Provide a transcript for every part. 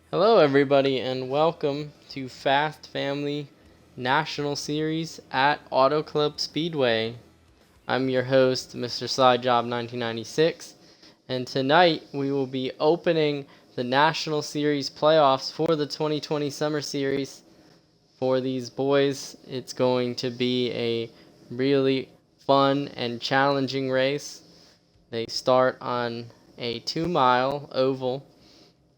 Hello, everybody, and welcome to Fast Family National Series at Auto Club Speedway. I'm your host, Mr. Slidejob 1996, and tonight we will be opening the National Series playoffs for the 2020 Summer Series. For these boys, it's going to be a really fun and challenging race. They start on a 2-mile oval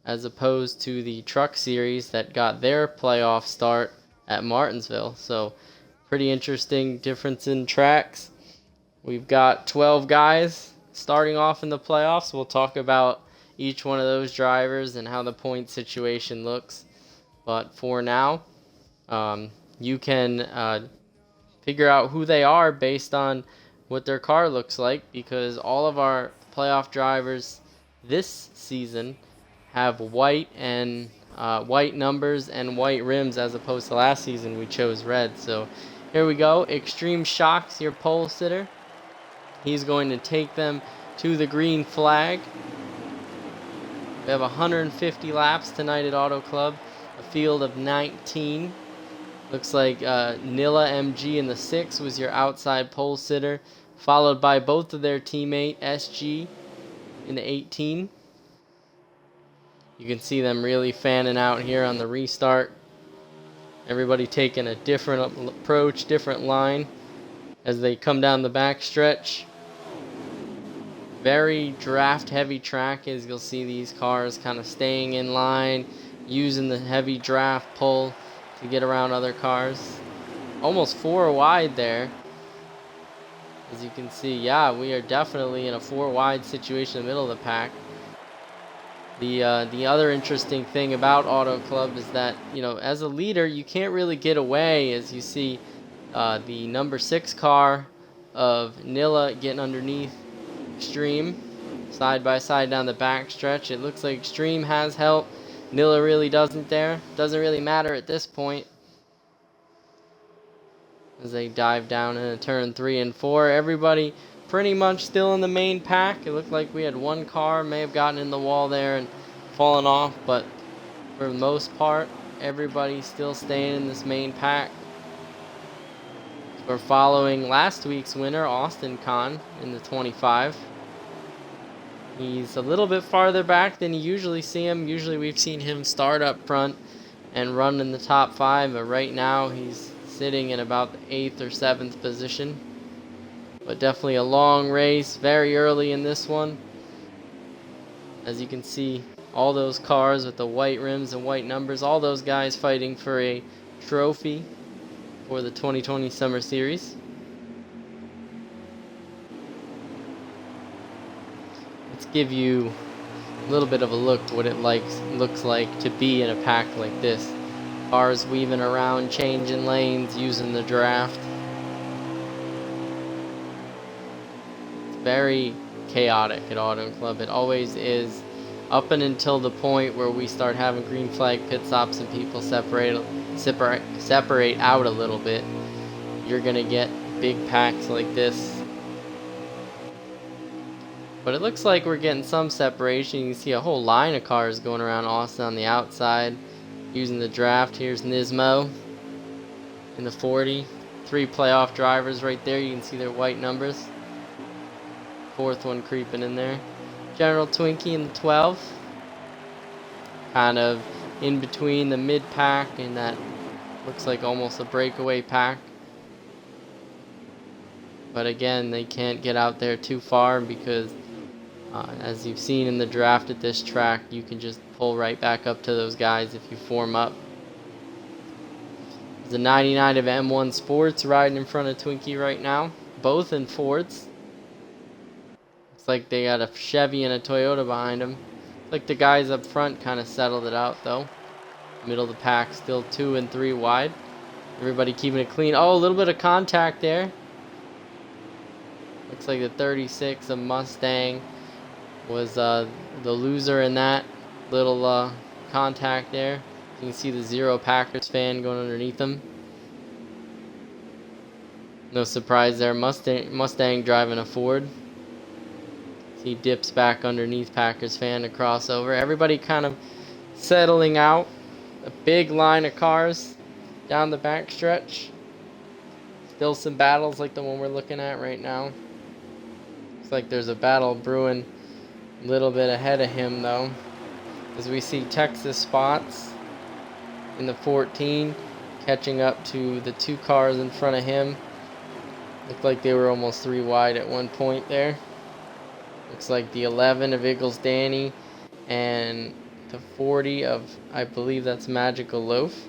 as opposed to the truck series that got their playoff start at Martinsville. So pretty interesting difference in tracks. We've got 12 guys starting off in the playoffs. We'll talk about each one of those drivers and how the point situation looks. But for now, you can figure out who they are based on what their car looks like, because all of our playoff drivers this season have white numbers and white rims, as opposed to last season we chose red. So here we go. Extreme Shocks, your pole sitter. He's going to take them to the green flag. We have 150 laps tonight at Auto Club, a field of 19. Looks like Nilla MG in the 6 was your outside pole sitter, followed by both of their teammate SG in the 18. You can see them really fanning out here on the restart. Everybody taking a different approach, different line as they come down the back stretch. Very draft heavy track, as you'll see these cars kind of staying in line, using the heavy draft pull to get around other cars. Almost 4 wide there. As you can see, yeah, we are definitely in a 4 wide situation in the middle of the pack. The other interesting thing about Auto Club is that, as a leader, you can't really get away. As you see, the number 6 car of Nilla getting underneath Extreme, side by side down the back stretch. It looks like Extreme has help. Nilla really doesn't there. Doesn't really matter at this point, as they dive down into turn 3 and 4. Everybody pretty much still in the main pack. It looked like we had one car may have gotten in the wall there and fallen off, but for the most part, everybody's still staying in this main pack. We're following last week's winner, Austin Kahn, in the 25. He's a little bit farther back than you usually see him. Usually we've seen him start up front and run in the top 5, but right now he's sitting in about the 8th or 7th position. But definitely a long race, very early in this one. As you can see, all those cars with the white rims and white numbers, all those guys fighting for a trophy for the 2020 Summer Series. Let's give you a little bit of a look what it looks like to be in a pack like this. Cars weaving around, changing lanes, using the draft. Very chaotic at Auto Club. It always is, up and until the point where we start having green flag pit stops and people separate out a little bit. You're gonna get big packs like this, but it looks like we're getting some separation. You can see a whole line of cars going around Austin on the outside using the draft. Here's Nismo in the 40. 3 playoff drivers right there. You can see their white numbers. 4th one creeping in there. General Twinkie in the 12. Kind of in between the mid pack and that looks like almost a breakaway pack. But again, they can't get out there too far because as you've seen in the draft at this track, you can just pull right back up to those guys if you form up. The 99 of M1 Sports riding in front of Twinkie right now, both in Fords. Like they got a Chevy and a Toyota behind them. Like the guys up front kind of settled it out though. Middle of the pack still 2 and 3 wide. Everybody keeping it clean. Oh, a little bit of contact there. Looks like the 36 of Mustang was the loser in that little contact there. You can see the 0 Packers fan going underneath them. No surprise there. Mustang driving a Ford. He dips back underneath Packers fan to cross over. Everybody kind of settling out. A big line of cars down the back stretch. Still some battles like the one we're looking at right now. Looks like there's a battle brewing a little bit ahead of him though, as we see Texas spots in the 14 catching up to the 2 cars in front of him. Looked like they were almost 3 wide at one point there. Looks like the 11 of Eagles Danny and the 40 of, I believe that's Magical Loaf.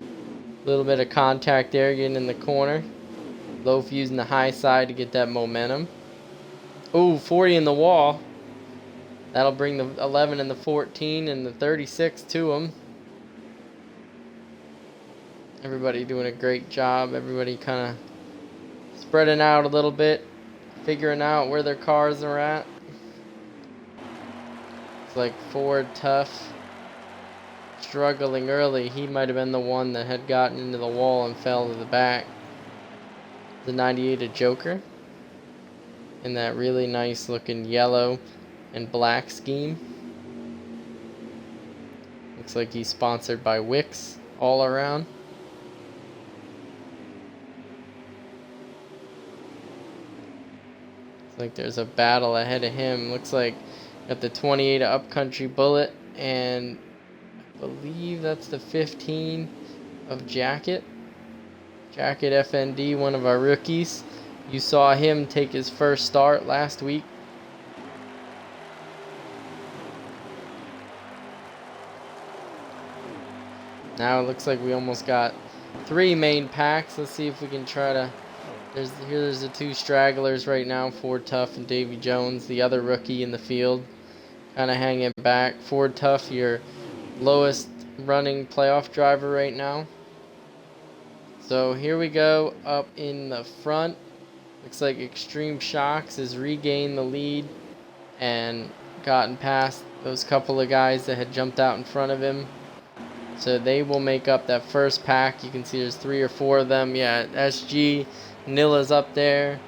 A little bit of contact there getting in the corner. Loaf using the high side to get that momentum. Ooh, 40 in the wall. That'll bring the 11 and the 14 and the 36 to him. Everybody doing a great job. Everybody kind of spreading out a little bit, figuring out where their cars are at. It's like Ford Tough struggling early. He might have been the one that had gotten into the wall and fell to the back. The 98 of Joker in that really nice looking yellow and black scheme. Looks like he's sponsored by Wix all around. Looks like there's a battle ahead of him. Looks like got the 28 of Upcountry Bullet and I believe that's the 15 of Jacket. Jacket FND, one of our rookies. You saw him take his first start last week. Now it looks like we almost got 3 main packs. Let's see if we can try to... There's the 2 stragglers right now, Ford Tough and Davy Jones, the other rookie in the field. Kind of hanging back. Ford Tough, your lowest running playoff driver right now. So here we go up in the front. Looks like Extreme Shocks has regained the lead and gotten past those couple of guys that had jumped out in front of him. So they will make up that first pack. You can see there's 3 or 4 of them. Yeah, SG, Nilla's up there.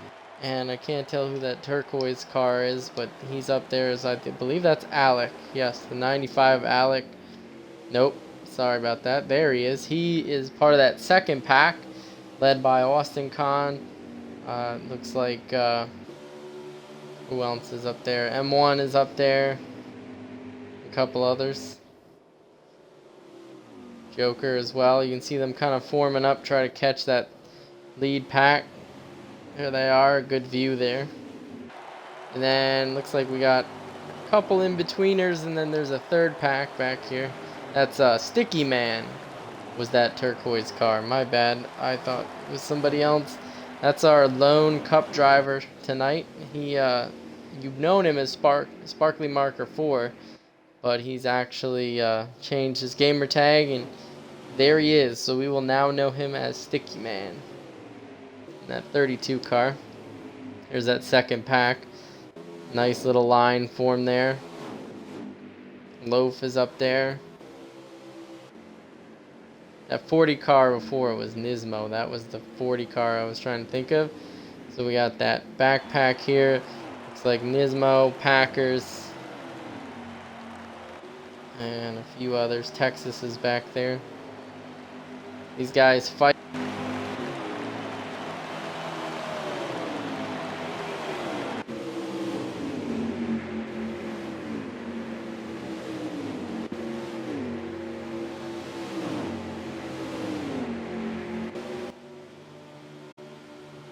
And I can't tell who that turquoise car is, but he's up there as I believe that's Alec. Yes, the 95 Alec. Nope, sorry about that. There he is. He is part of that second pack, led by Austin Kahn. Looks like, who else is up there? M1 is up there. A couple others. Joker as well. You can see them kind of forming up, try to catch that lead pack. Here they are, good view there. And then looks like we got a couple in-betweeners, and then there's a third pack back here. That's Sticky Man was that turquoise car. My bad. I thought it was somebody else. That's our lone cup driver tonight. He, you've known him as Sparkly Marker 4, but he's actually changed his gamer tag, and there he is. So we will now know him as Sticky Man. That 32 car. There's that second pack. Nice little line formed there. Loaf is up there. That 40 car before was Nismo. That was the 40 car I was trying to think of. So we got that backpack here. Looks like Nismo, Packers, and a few others. Texas is back there. These guys fight.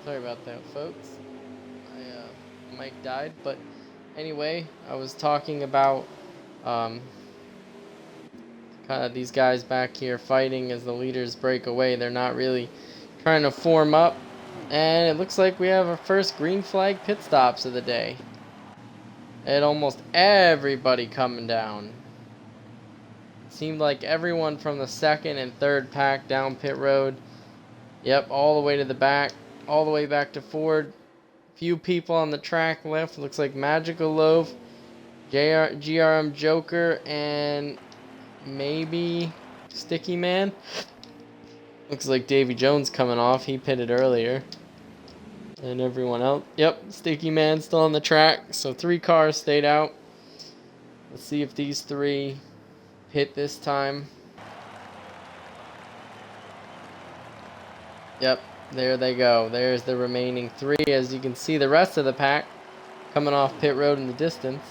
Sorry about that, folks. My mic died, but anyway, I was talking about kind of these guys back here fighting as the leaders break away. They're not really trying to form up, and it looks like we have our first green flag pit stops of the day. And almost everybody coming down. It seemed like everyone from the second and third pack down pit road. Yep, all the way to the back. All the way back to Ford. Few people on the track left. Looks like Magical Loaf, GRM Joker, and maybe Sticky Man. Looks like Davy Jones coming off. He pitted earlier. And everyone else. Yep, Sticky Man still on the track. So 3 cars stayed out. Let's see if these 3 pit this time. Yep, there they go. There's the remaining 3. As you can see, the rest of the pack coming off pit road in the distance.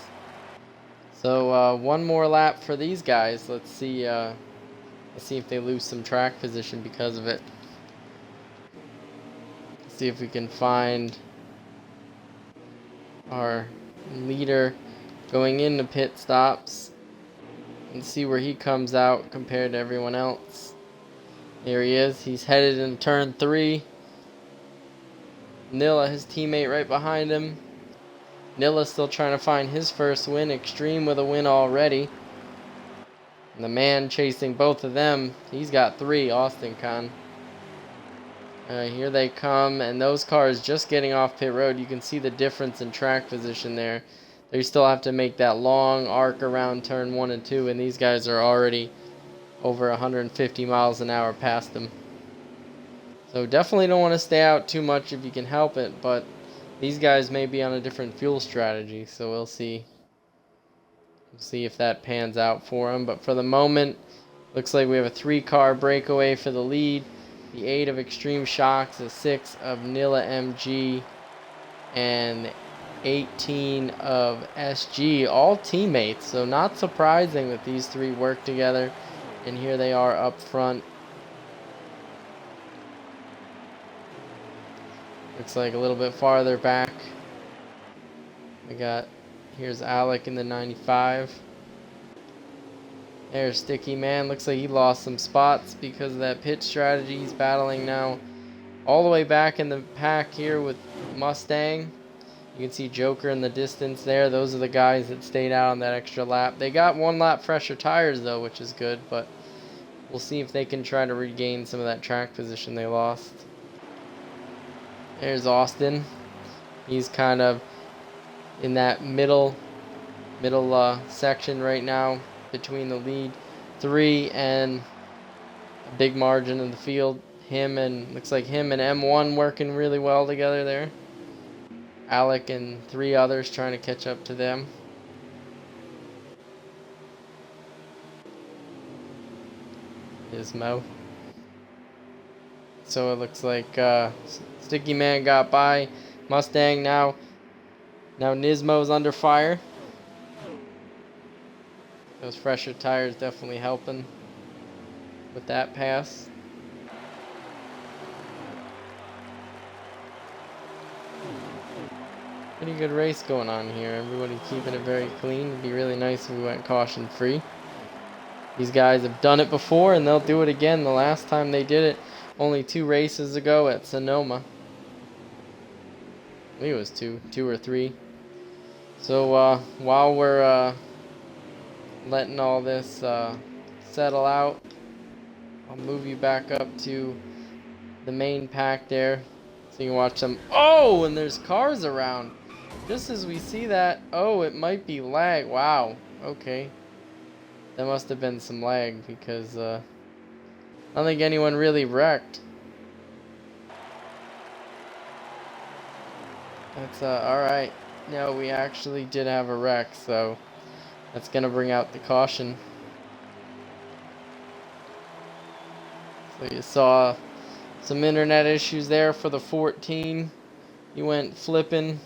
So one more lap for these guys. Let's see if they lose some track position because of it. See if we can find our leader going into pit stops and see where he comes out compared to everyone else. There he is. He's headed in turn 3. Nilla, his teammate, right behind him. Nilla still trying to find his first win. Extreme with a win already. And the man chasing both of them, he's got 3, Austin Khan. Here they come, and those cars just getting off pit road. You can see the difference in track position there. They still have to make that long arc around turn 1 and 2, and these guys are already over 150 miles an hour past them. So definitely don't want to stay out too much if you can help it, but these guys may be on a different fuel strategy, so we'll see. We'll see if that pans out for them. But for the moment, looks like we have a 3-car breakaway for the lead. The 8 of Extreme Shocks, the 6 of Nilla MG, and 18 of SG, all teammates. So not surprising that these 3 work together. And here they are up front. Looks like a little bit farther back. Here's Alec in the 95. There's Sticky Man. Looks like he lost some spots because of that pit strategy. He's battling now all the way back in the pack here with Mustang. You can see Joker in the distance there. Those are the guys that stayed out on that extra lap. They got 1 lap fresher tires though, which is good, but we'll see if they can try to regain some of that track position they lost. There's Austin. He's kind of in that middle section right now between the lead 3 and a big margin in the field. Looks like him and M1 working really well together there. Alec and 3 others trying to catch up to them. Here's Mo. So it looks like Sticky Man got by Mustang now. Now Nismo's under fire. Those fresher tires definitely helping with that pass. Pretty good race going on here. Everybody keeping it very clean. It'd be really nice if we went caution free. These guys have done it before and they'll do it again. The last time they did it only 2 races ago at Sonoma. I think it was 2 or 3. So while we're letting all this settle out, I'll move you back up to the main pack there so you can watch them. Oh, and there's cars around. Just as we see that, oh, it might be lag. Wow, okay. That must have been some lag because I don't think anyone really wrecked. That's alright. No, we actually did have a wreck, so that's gonna bring out the caution. So you saw some internet issues there for the 14. He went flipping,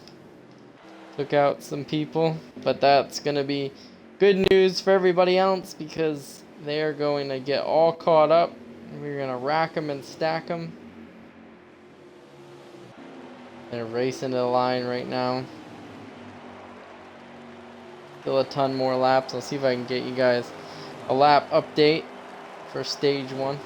took out some people, but that's gonna be good news for everybody else because they are going to get all caught up. We're gonna rack them and stack them. They're racing to the line right now. Still a ton more laps. I'll see if I can get you guys a lap update for stage 1.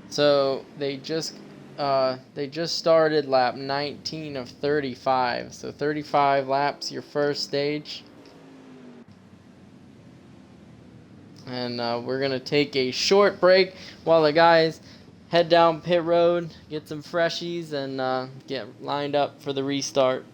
So they just started lap 19 of 35. So 35 laps, your first stage. And we're going to take a short break while the guys head down pit road, get some freshies, and get lined up for the restart.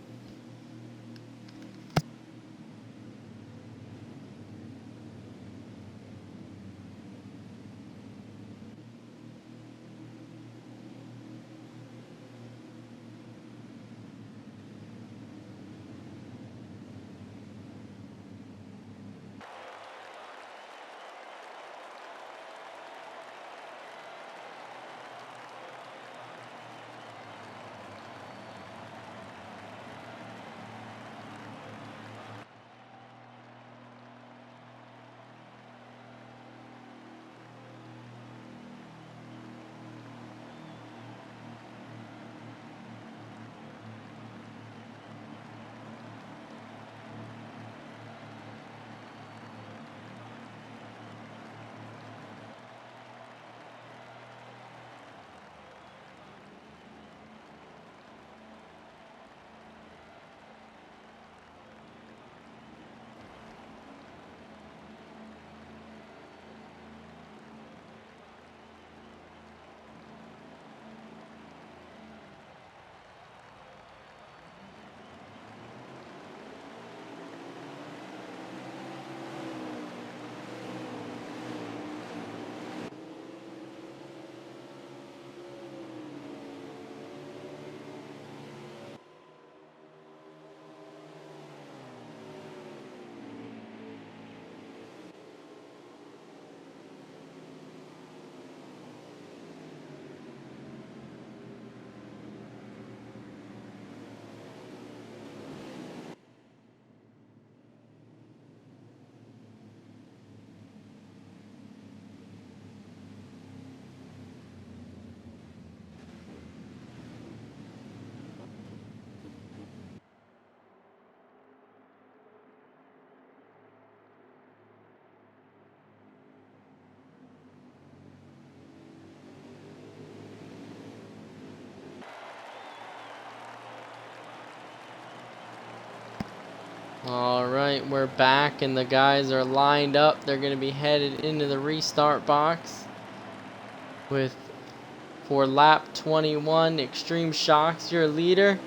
Alright, we're back and the guys are lined up. They're going to be headed into the restart box for lap 21. Extreme Shocks, your leader.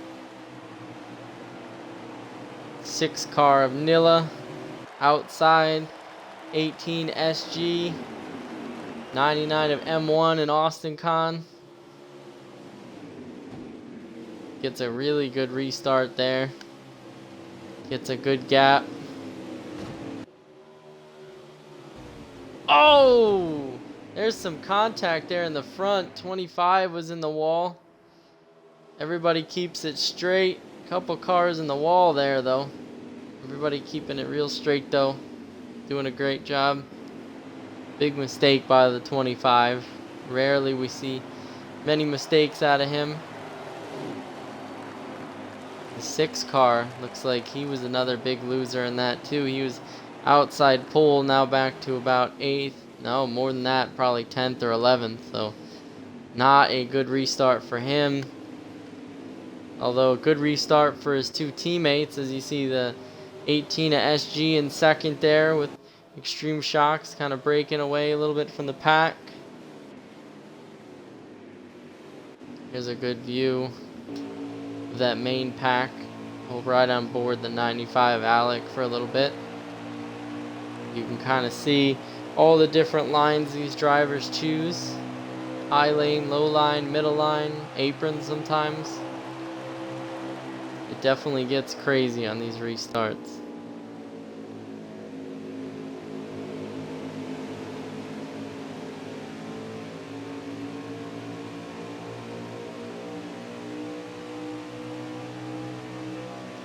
6 car of Nilla. Outside, 18 SG. 99 of M1 and Austin Khan. Gets a really good restart there. Gets a good gap. Oh! There's some contact there in the front. 25 was in the wall. Everybody keeps it straight. Couple cars in the wall there, though. Everybody keeping it real straight, though. Doing a great job. Big mistake by the 25. Rarely we see many mistakes out of him. The 6 car looks like he was another big loser in that too. He was outside pole, now back to about 8th. No, more than that, probably 10th or 11th. So not a good restart for him. Although a good restart for his 2 teammates, as you see the 18 of SG in second there with Extreme Shocks kind of breaking away a little bit from the pack. Here's a good view of that main pack. We'll ride on board the 95 Alec for a little bit. You can kind of see all the different lines these drivers choose. High lane, low line, middle line, apron sometimes. It definitely gets crazy on these restarts.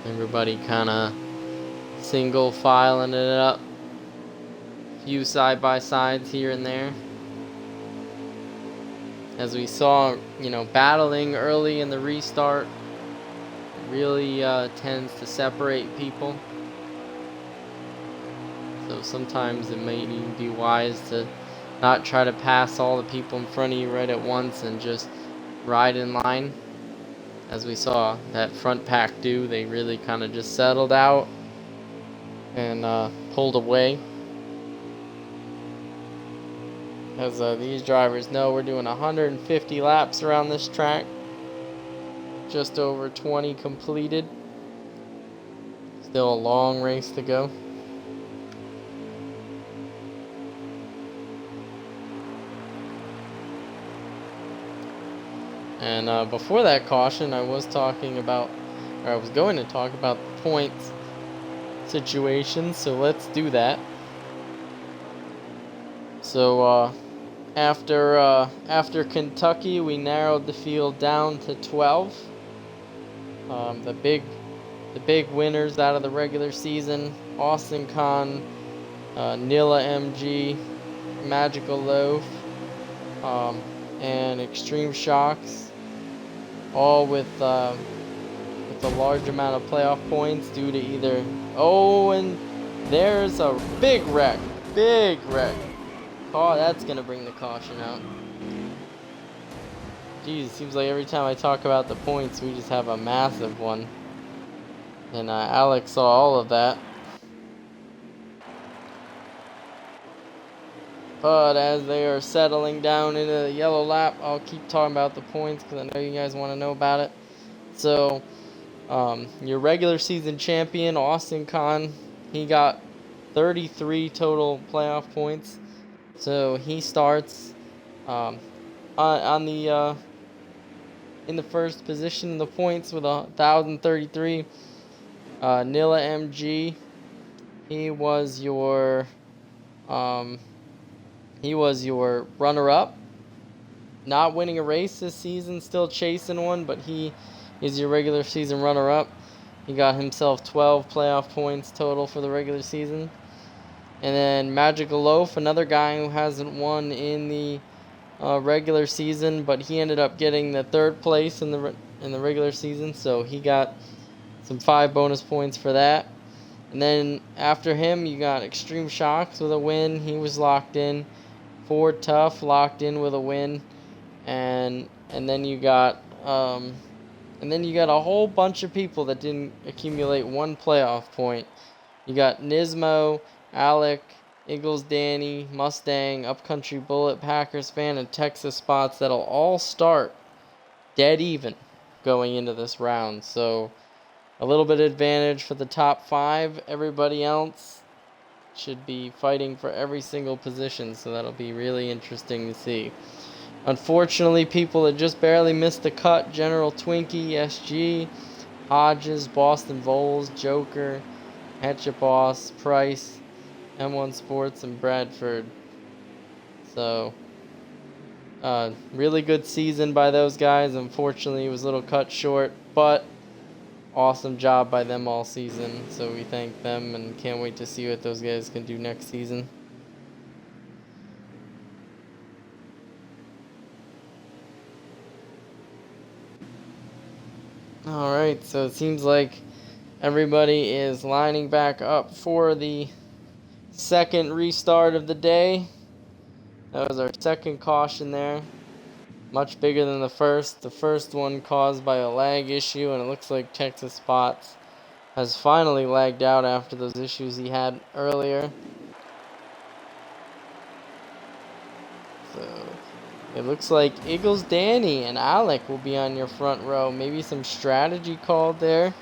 Everybody kind of single filing it up. Few side by sides here and there. As we saw, battling early in the restart really tends to separate people. So sometimes it may even be wise to not try to pass all the people in front of you right at once and just ride in line. As we saw that front pack do, they really kind of just settled out and pulled away. As these drivers know, we're doing 150 laps around this track. Just over 20 completed. Still a long race to go. And before that caution, I was going to talk about the points situation, so let's do that. So after Kentucky, we narrowed the field down to 12. The big winners out of the regular season: Austin Khan, Nilla MG, Magical Loaf, and Extreme Shocks, all with a large amount of playoff points due to either. Oh, and there's a big wreck. Oh, that's gonna bring the caution out. Geez, it seems like every time I talk about the points, we just have a massive one. And Alex saw all of that. But as they are settling down into the yellow lap, I'll keep talking about the points because I know you guys want to know about it. So, your regular season champion, Austin Khan, he got 33 total playoff points. So he starts in the first position in the points with 1,033. Nilla MG, he was your runner-up. Not winning a race this season, still chasing one, but he is your regular season runner-up. He got himself 12 playoff points total for the regular season. And then Magical Loaf, another guy who hasn't won in the regular season, but he ended up getting the 3rd place in the regular season, so he got some 5 bonus points for that. And then after him, you got Extreme Shocks with a win. He was locked in. Ford Tough locked in with a win. And then you got And then you got a whole bunch of people that didn't accumulate one playoff point. You got Nismo, Alec, Eagles Danny, Mustang, Upcountry Bullet, Packers fan, and Texas Spots that'll all start dead even going into this round. So a little bit of advantage for the top 5. Everybody else should be fighting for every single position, so that'll be really interesting to see. Unfortunately, people that just barely missed the cut: General Twinkie, SG, Hodges, Boston Voles, Joker, Hatchet Boss, Price, M1 Sports, and Bradford. So, really good season by those guys. Unfortunately, it was a little cut short, but awesome job by them all season. So we thank them and can't wait to see what those guys can do next season. Alright, so it seems like everybody is lining back up for the second restart of the day. That was our second caution there. Much bigger than the first. The first one caused by a lag issue, and it looks like Texas Spots has finally lagged out after those issues he had earlier. So it looks like Eagles Danny and Alec will be on your front row. Maybe some strategy called there.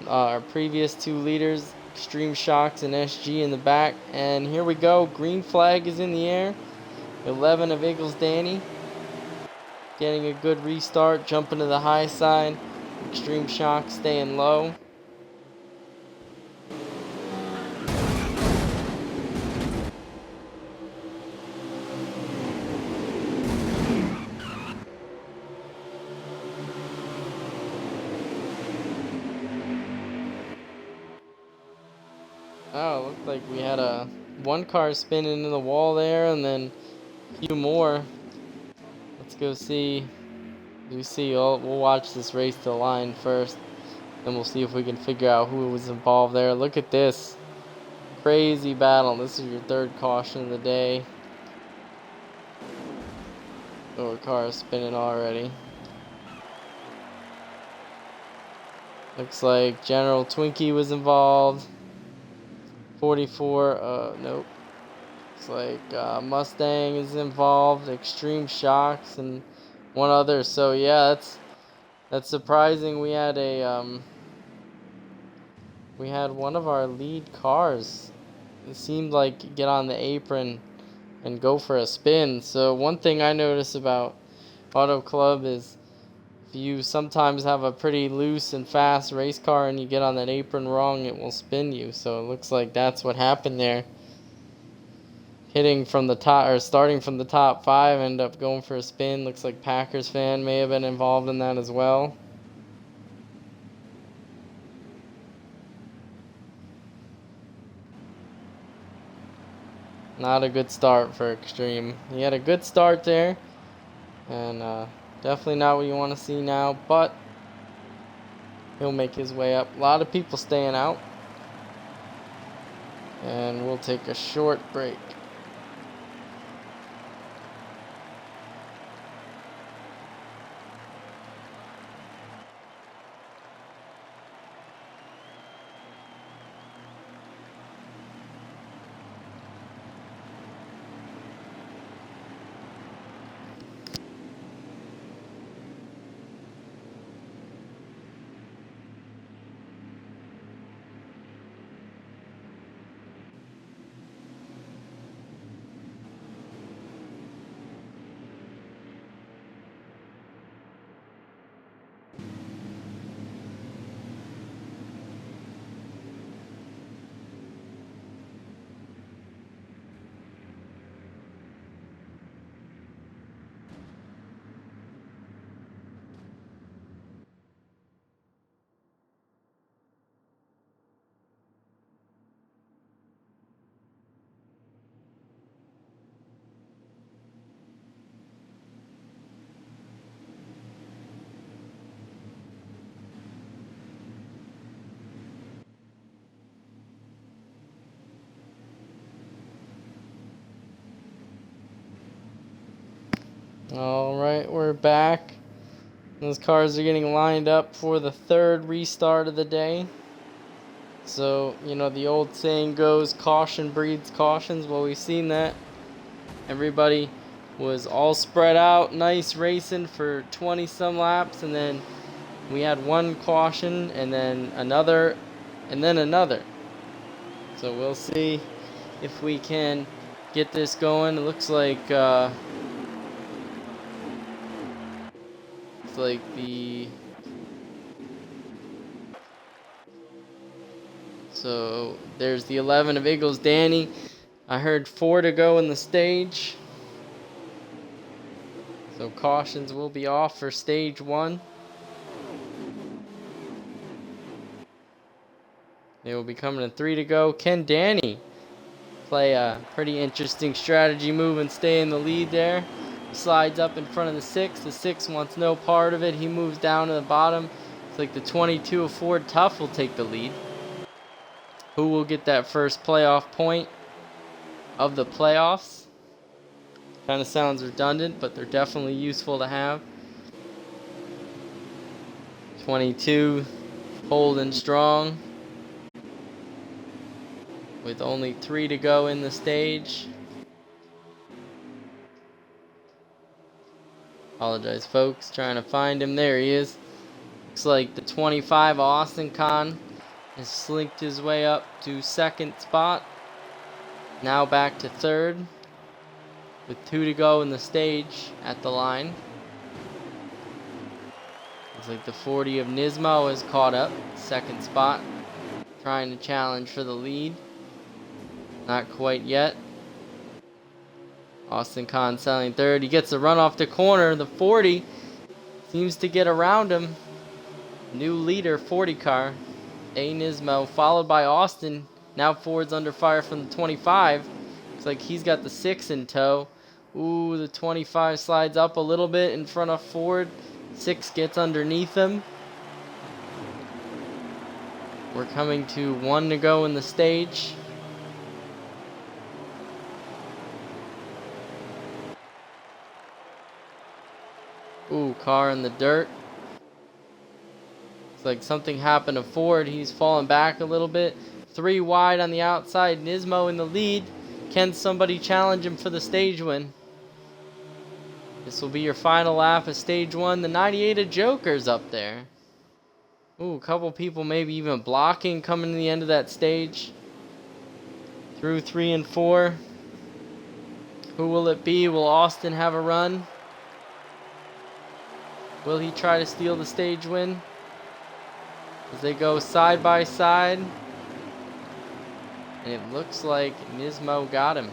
Our previous 2 leaders, Extreme Shocks and SG, in the back. And here we go. Green flag is in the air. 11 of Eagles Danny getting a good restart, jumping to the high side. Extreme Shock staying low. Oh, looked like we had a one car spin into the wall there, and then a few more. Let's go see. We'll watch this race to the line first, then we'll see if we can figure out who was involved there. Look at this crazy battle. This is your third caution of the day. Oh, a car is spinning already. Looks like General Twinkie was involved. 44, nope. Looks like Mustang is involved, Extreme Shocks, and one other. So yeah, that's surprising. We had one of our lead cars, it seemed like, get on the apron and go for a spin. So one thing I notice about Auto Club is if you sometimes have a pretty loose and fast race car and you get on that apron wrong, it will spin you. So it looks like that's what happened there. Hitting from the top, or starting from the top 5, end up going for a spin. Looks like Packers fan may have been involved in that as well. Not a good start for Extreme. He had a good start there, and definitely not what you want to see now, but he'll make his way up. A lot of people staying out, and we'll take a short break. Alright, we're back. Those cars are getting lined up for the third restart of the day. So, you know, the old saying goes, caution breeds cautions. Well, we've seen that. Everybody was all spread out, nice racing for 20 some laps, and then we had one caution, and then another, and then another. So we'll see if we can get this going. It looks like so there's the 11 of Eagles Danny. I heard 4 to go in the stage. So cautions will be off for stage 1. They will be coming to 3 to go. Can Danny play a pretty interesting strategy move and stay in the lead there? He slides up in front of the 6. The 6 wants no part of it. He moves down to the bottom. It's like the 22 of Ford Tough will take the lead. Who will get that first playoff point of the playoffs? Kind of sounds redundant, but they're definitely useful to have. 22 holding strong with only 3 to go in the stage. Apologize, folks. Trying to find him. There he is. Looks like the 25 Austin Kahn has slinked his way up to 2nd spot. Now back to 3rd with 2 to go in the stage at the line. Looks like the 40 of Nismo is caught up, 2nd spot, trying to challenge for the lead. Not quite yet. Austin Kahn selling 3rd. He gets a run off the corner. The 40 seems to get around him. New leader, 40 car. A Nismo, followed by Austin. Now Ford's under fire from the 25. Looks like he's got the 6 in tow. Ooh, the 25 slides up a little bit in front of Ford. 6 gets underneath him. We're coming to 1 to go in the stage. Ooh, car in the dirt. It's like something happened to Ford. He's falling back a little bit. 3 wide on the outside. Nismo in the lead. Can somebody challenge him for the stage win? This will be your final lap of stage 1. The 98 of Joker's up there. Ooh, a couple people maybe even blocking coming to the end of that stage. Through 3 and 4. Who will it be? Will Austin have a run? Will he try to steal the stage win? As they go side by side. And it looks like Nismo got him.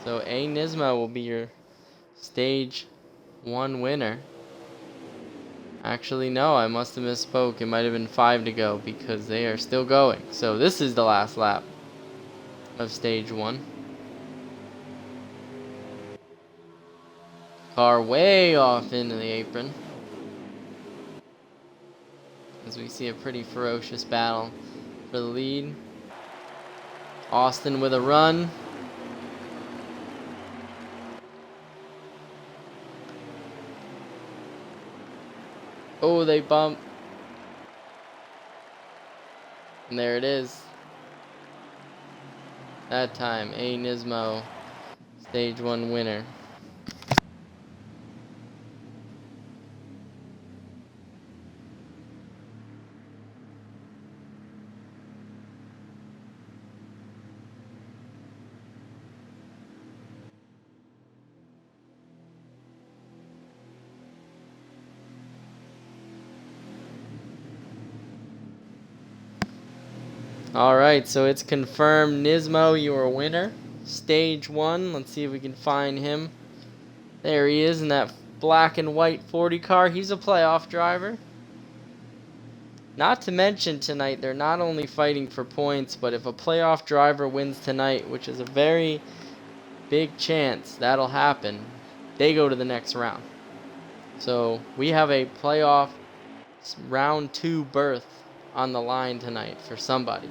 So A Nismo will be your stage 1 winner. Actually, no, I must have misspoke. It might have been 5 to go because they are still going. So this is the last lap of stage 1. Car way off into the apron. As we see a pretty ferocious battle for the lead. Austin with a run. Oh, they bump. And there it is. That time, A Nismo, stage 1 winner. Alright, so it's confirmed. Nismo, you're a winner. Stage 1. Let's see if we can find him. There he is in that black and white 40 car. He's a playoff driver. Not to mention tonight, they're not only fighting for points, but if a playoff driver wins tonight, which is a very big chance that'll happen, they go to the next round. So we have a playoff round 2 berth on the line tonight for somebody.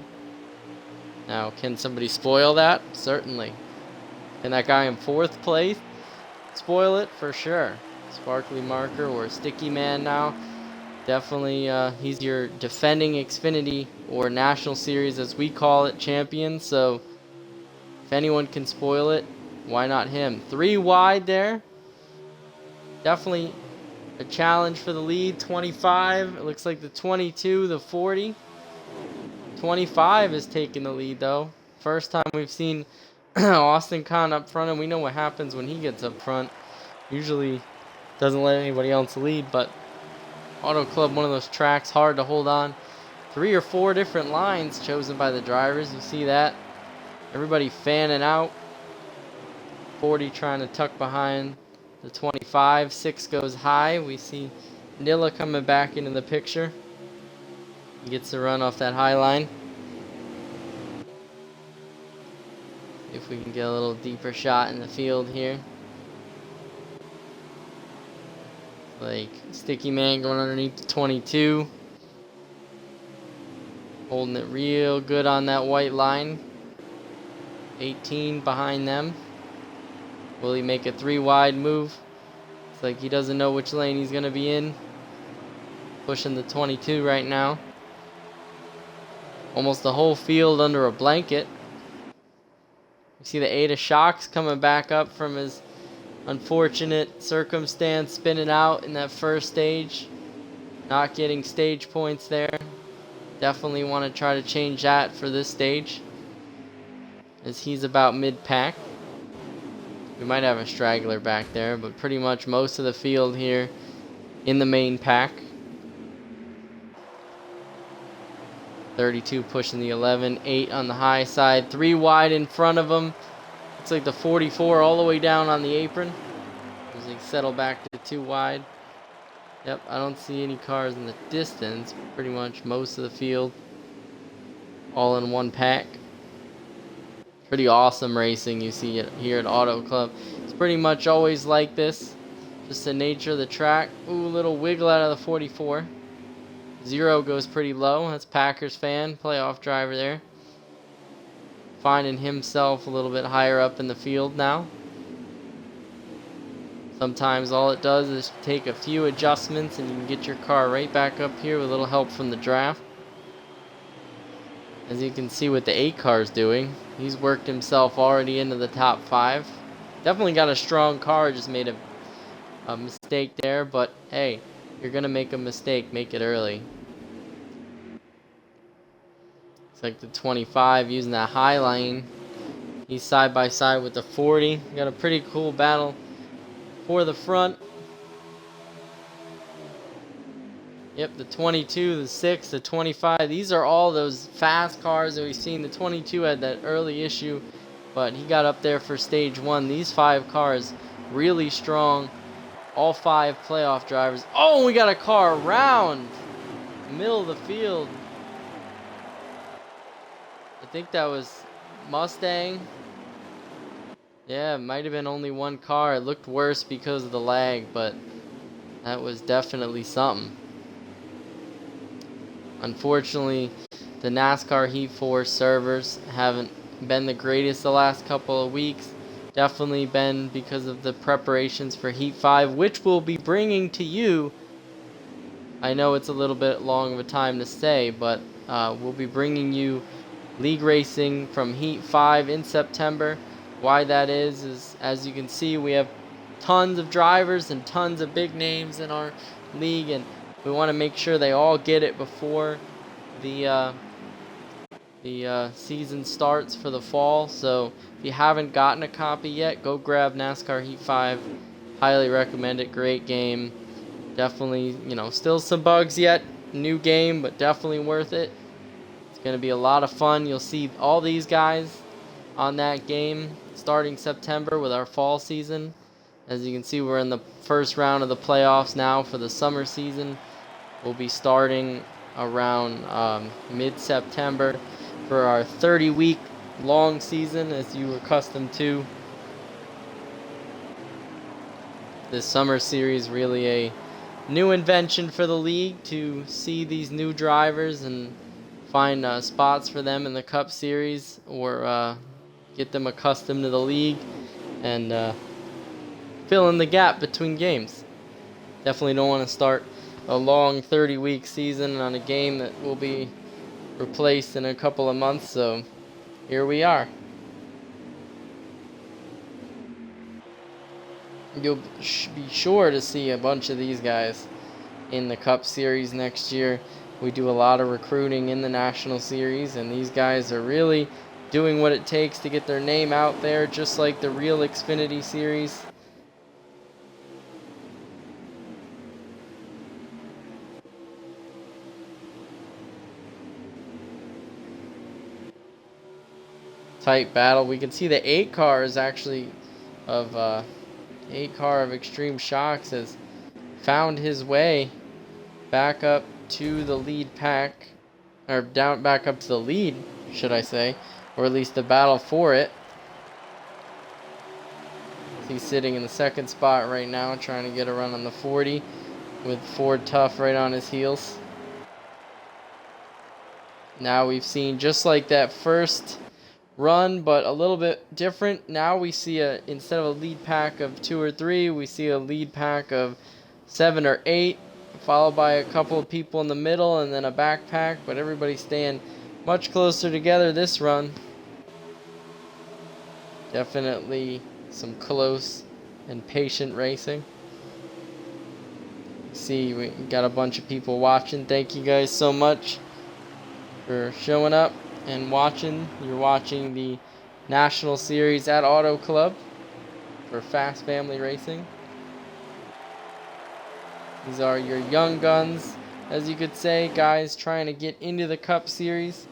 Now, can somebody spoil that? Certainly. Can that guy in 4th place spoil it? For sure. sparkly marker or sticky man now. Definitely, he's your defending Xfinity or National Series, as we call it, champion. So if anyone can spoil it, why not him? 3 wide there. Definitely a challenge for the lead. 25. It looks like the 22, the 40. 25 is taking the lead, though. First time we've seen Austin Kahn up front, and we know what happens when he gets up front. Usually doesn't let anybody else lead, but Auto Club, one of those tracks, hard to hold on. 3 or 4 different lines chosen by the drivers. You see that? Everybody fanning out. 40 trying to tuck behind the 25. 6 goes high. We see Nilla coming back into the picture. He gets the run off that high line. If we can get a little deeper shot in the field here. Like Sticky Man going underneath the 22. Holding it real good on that white line. 18 behind them. Will he make a 3 wide move? It's like he doesn't know which lane he's going to be in. Pushing the 22 right now. Almost the whole field under a blanket. You see the Ada Shocks coming back up from his unfortunate circumstance, spinning out in that first stage. Not getting stage points there. Definitely want to try to change that for this stage, as he's about mid-pack. We might have a straggler back there, but pretty much most of the field here in the main pack. 32 pushing the 11, 8 on the high side, 3 wide in front of him. Looks like the 44 all the way down on the apron. As they settle back to 2 wide. Yep, I don't see any cars in the distance. Pretty much most of the field all in one pack. Pretty awesome racing you see it here at Auto Club. It's pretty much always like this. Just the nature of the track. Ooh, little wiggle out of the 44. 0 goes pretty low. That's Packers fan, playoff driver there. Finding himself a little bit higher up in the field now. Sometimes all it does is take a few adjustments and you can get your car right back up here with a little help from the draft. As you can see what the 8 car's doing. He's worked himself already into the top 5. Definitely got a strong car, just made a mistake there, but hey, you're going to make a mistake, make it early. It's like the 25 using that high line. He's side by side with the 40. Got a pretty cool battle for the front. Yep, the 22, the 6, the 25. These are all those fast cars that we've seen. The 22 had that early issue, but he got up there for stage 1. These 5 cars really strong. All 5 playoff drivers. Oh, we got a car around middle of the field. I think that was Mustang. Yeah, it might have been only 1 car. It looked worse because of the lag, but that was definitely something. Unfortunately, the NASCAR Heat 4 servers haven't been the greatest the last couple of weeks. Definitely been because of the preparations for Heat 5, which we'll be bringing to you. I know it's a little bit long of a time to say, but we'll be bringing you league racing from Heat 5 in September. Why that is as you can see, we have tons of drivers and tons of big names in our league, and we want to make sure they all get it before the season starts for the fall. So if you haven't gotten a copy yet, go grab NASCAR Heat 5. Highly recommend it. Great game. Definitely, still some bugs yet. New game, but definitely worth it. It's going to be a lot of fun. You'll see all these guys on that game starting September with our fall season. As you can see, we're in the first round of the playoffs now for the summer season. We'll be starting around mid-September for our 30-week long season, as you were accustomed to. This summer series really a new invention for the league to see these new drivers and find spots for them in the Cup Series, or get them accustomed to the league and fill in the gap between games. Definitely don't want to start a long 30-week season on a game that will be replaced in a couple of months, so here we are. You'll be sure to see a bunch of these guys in the Cup Series next year. We do a lot of recruiting in the National Series, and these guys are really doing what it takes to get their name out there, just like the real Xfinity Series. Tight battle. We can see the 8 car is actually of 8 car of Extreme Shocks has found his way back up to the lead pack, or back up to the lead, should I say, or at least the battle for it. He's sitting in the 2nd spot right now, trying to get a run on the 40 with Ford Tough right on his heels. Now we've seen, just like that first run, but a little bit different. Now we see instead of a lead pack of 2 or 3, we see a lead pack of 7 or 8, followed by a couple of people in the middle and then a backpack, but everybody's staying much closer together this run. Definitely some close and patient racing. See, we got a bunch of people watching. Thank you guys so much for showing up and watching. You're watching the National Series at Auto Club for Fast Family Racing. These are your young guns, as you could say, guys trying to get into the Cup Series.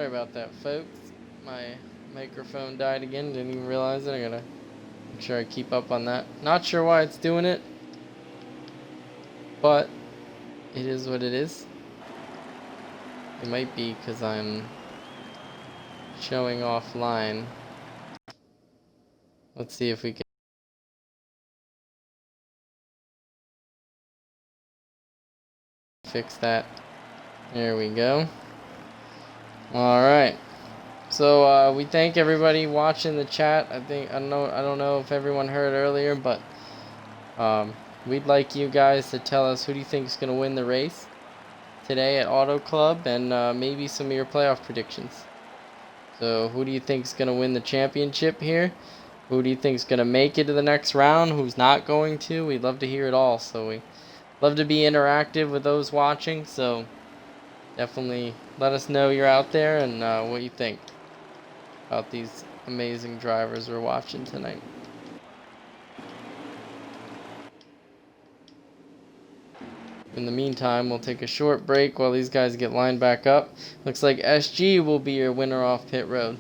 Sorry about that, folks. My microphone died again. Didn't even realize it. I gotta make sure I keep up on that. Not sure why it's doing it, but it is what it is. It might be because I'm showing offline. Let's see if we can fix that. There we go. Alright. So we thank everybody watching the chat. I don't know if everyone heard earlier, but we'd like you guys to tell us who do you think is going to win the race today at Auto Club, and maybe some of your playoff predictions. So who do you think is going to win the championship here? Who do you think is going to make it to the next round? Who's not going to? We'd love to hear it all. So we love to be interactive with those watching. So definitely let us know you're out there and what you think about these amazing drivers we're watching tonight. In the meantime, we'll take a short break while these guys get lined back up. Looks like SG will be your winner off pit road.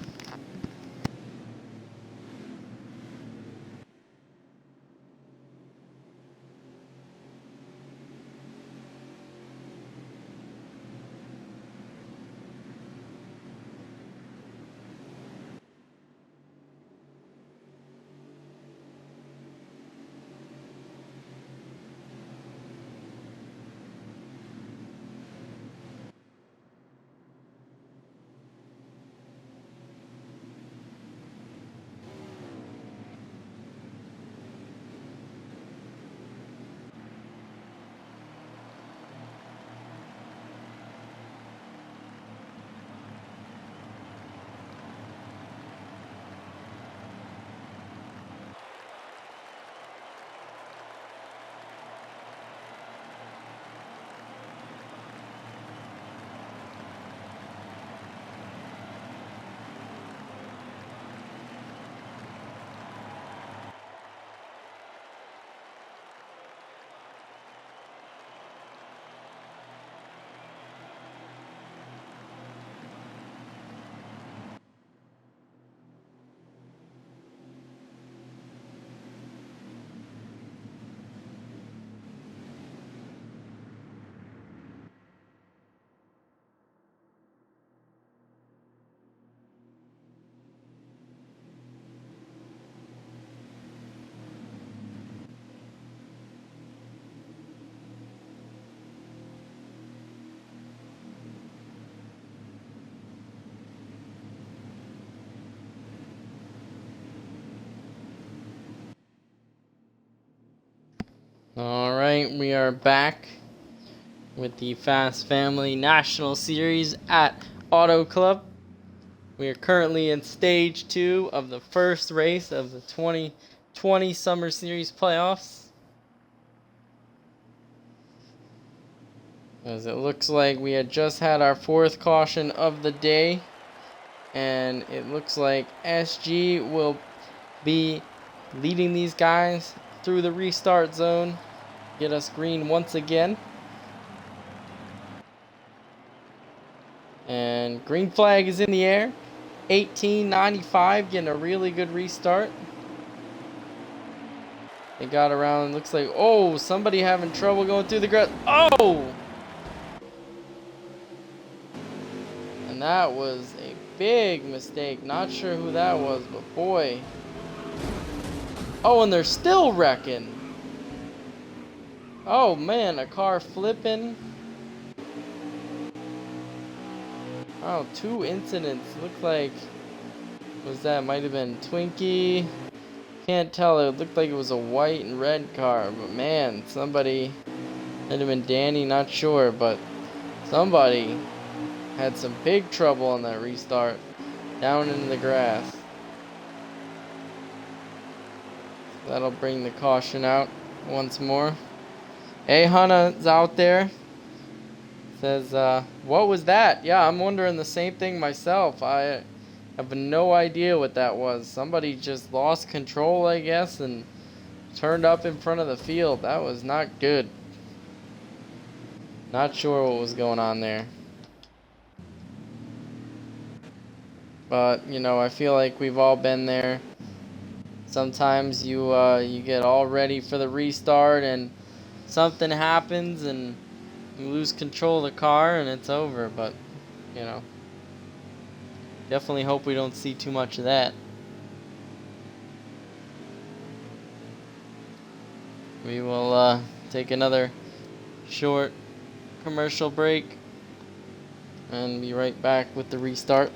Alright, we are back with the Fast Family National Series at Auto Club. We are currently in stage 2 of the first race of the 2020 Summer Series playoffs. As it looks like we had just had our 4th caution of the day, and it looks like SG will be leading these guys through the restart zone, get us green once again. And green flag is in the air. 1895 getting a really good restart. They got around, looks like, oh, somebody having trouble going through the grass. Oh! And that was a big mistake. Not sure who that was, but boy. Oh, and they're still wrecking. Oh man, a car flipping. Oh, 2 incidents. Looked like, might have been Twinkie. Can't tell. It looked like it was a white and red car, but man, somebody, might have been Danny, not sure, but somebody had some big trouble on that restart down into the grass. That'll bring the caution out once more. Hey, Hannah's out there. Says, what was that? Yeah, I'm wondering the same thing myself. I have no idea what that was. Somebody just lost control, I guess, and turned up in front of the field. That was not good. Not sure what was going on there. But, you know, I feel like we've all been there. Sometimes you get all ready for the restart and something happens and you lose control of the car and it's over. But, you know, definitely hope we don't see too much of that. We will take another short commercial break and be right back with the restart.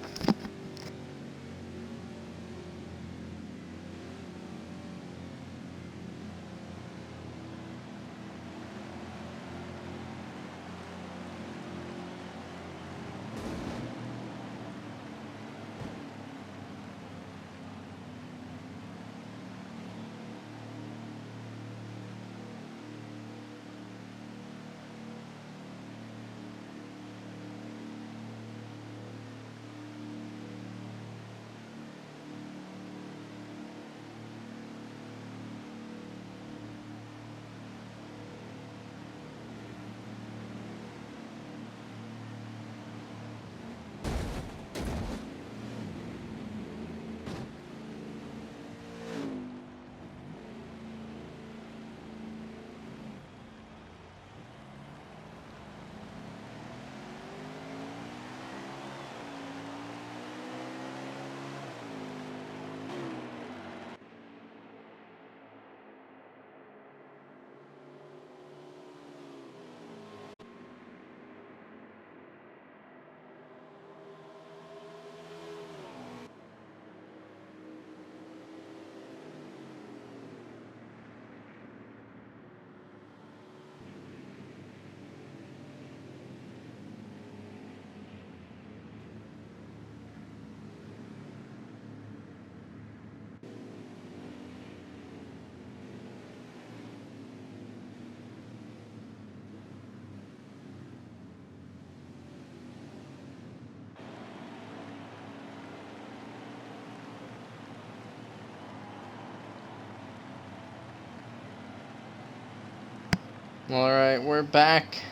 Alright, we're back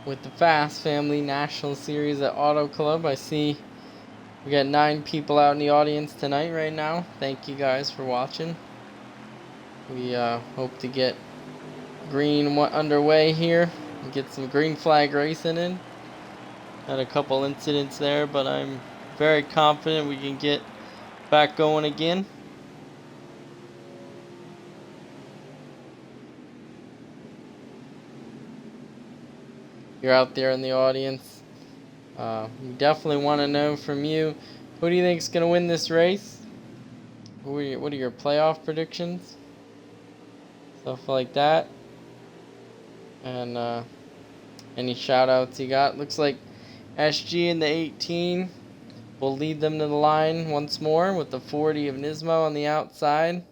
with the Fast Family National Series at Auto Club. I see we got 9 people out in the audience tonight right now. Thank you guys for watching. We hope to get green underway here and get some green flag racing in. Had a couple incidents there, but I'm very confident we can get back going again. You're out there in the audience. We definitely want to know from you, who do you think is going to win this race? What are your playoff predictions? Stuff like that. And any shout outs you got? Looks like SG in the 18 will lead them to the line once more with the 40 of Nismo on the outside.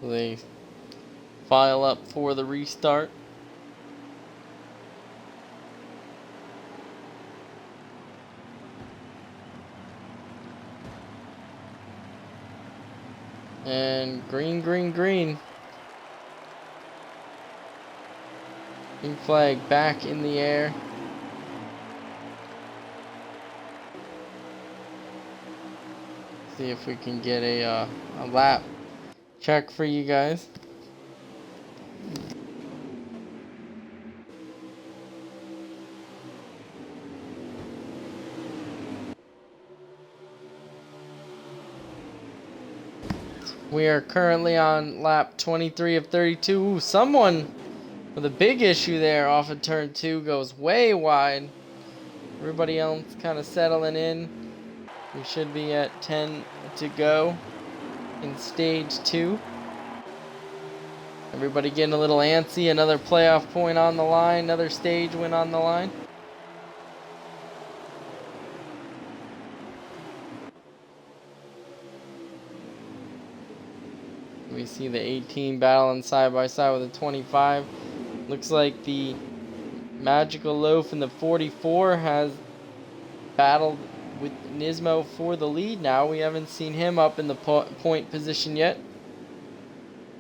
They file up for the restart. And green, green, green. Green flag back in the air. See if we can get a lap check for you guys. We are currently on lap 23 of 32. Ooh, someone with a big issue there off of turn 2 goes way wide. Everybody else kind of settling in. We should be at 10 to go in stage 2. Everybody getting a little antsy. Another playoff point on the line. Another stage win on the line. We see the 18 battling side by side with the 25. Looks like the Magical Loaf in the 44 has battled with Nismo for the lead now. We haven't seen him up in the point position yet.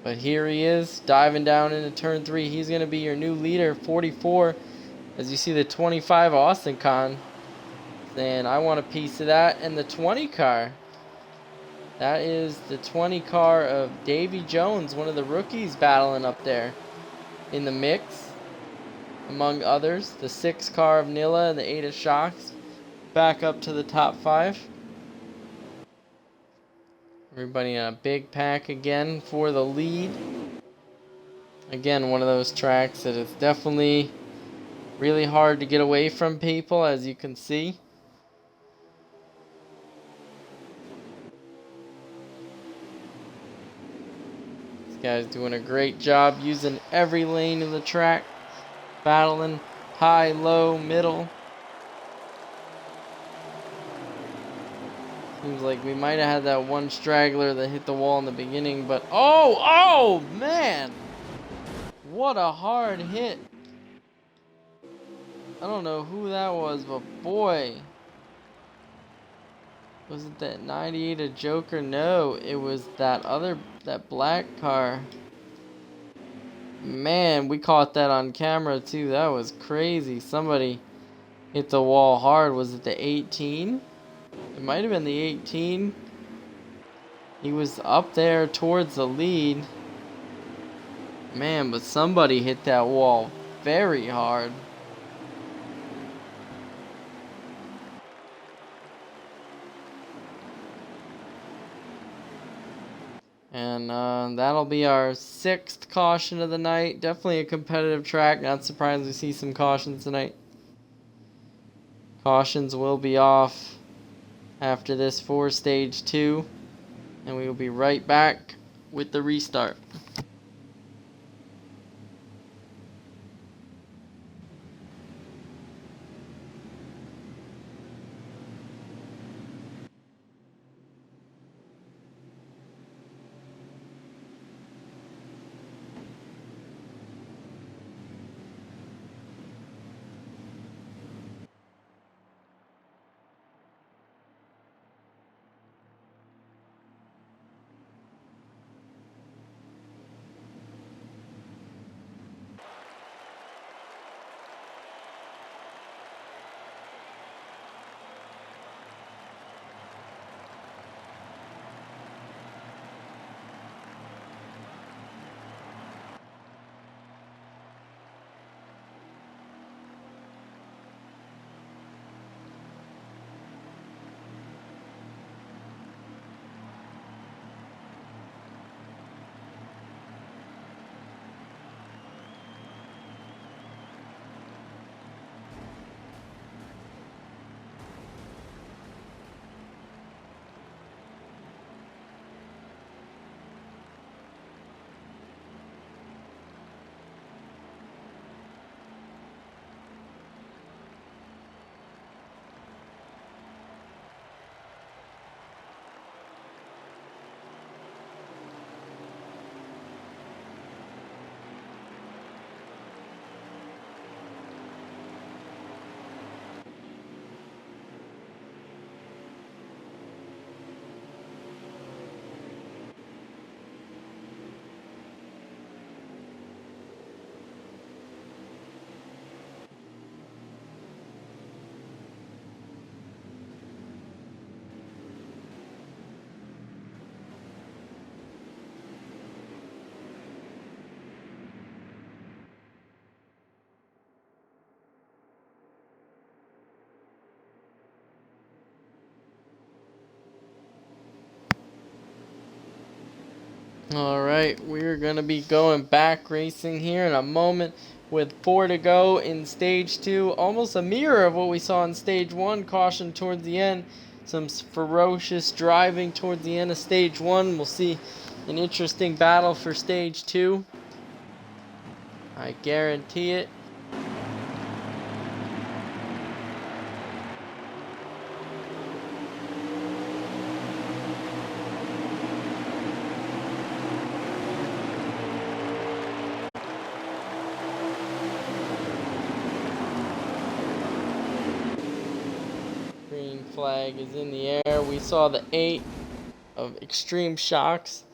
But here he is, diving down into turn 3. He's going to be your new leader, 44. As you see the 25 Austin Con. And I want a piece of that. And the 20 car. That is the 20 car of Davy Jones, one of the rookies battling up there in the mix. Among others, the 6 car of Nilla and the 8 of Shocks. Back up to the top 5. Everybody in a big pack again for the lead. Again, one of those tracks that is definitely really hard to get away from people, as you can see. This guy's doing a great job using every lane of the track. Battling high, low, middle. Seems like we might have had that one straggler that hit the wall in the beginning, but oh man! What a hard hit. I don't know who that was, but boy. Was it that 98 a Joker? No, it was that black car. Man, we caught that on camera too. That was crazy. Somebody hit the wall hard. Was it the 18? It might have been the 18. He was up there towards the lead. Man, but somebody hit that wall very hard. And that'll be our 6th caution of the night. Definitely a competitive track. Not surprised we see some cautions tonight. Cautions will be off after this for stage 2. And we will be right back with the restart. Alright, we're going to be going back racing here in a moment with 4 to go in stage 2. Almost a mirror of what we saw in stage 1. Caution towards the end. Some ferocious driving towards the end of stage 1. We'll see an interesting battle for stage 2. I guarantee it. flag is in the air. We saw the 8 of Extreme Shocks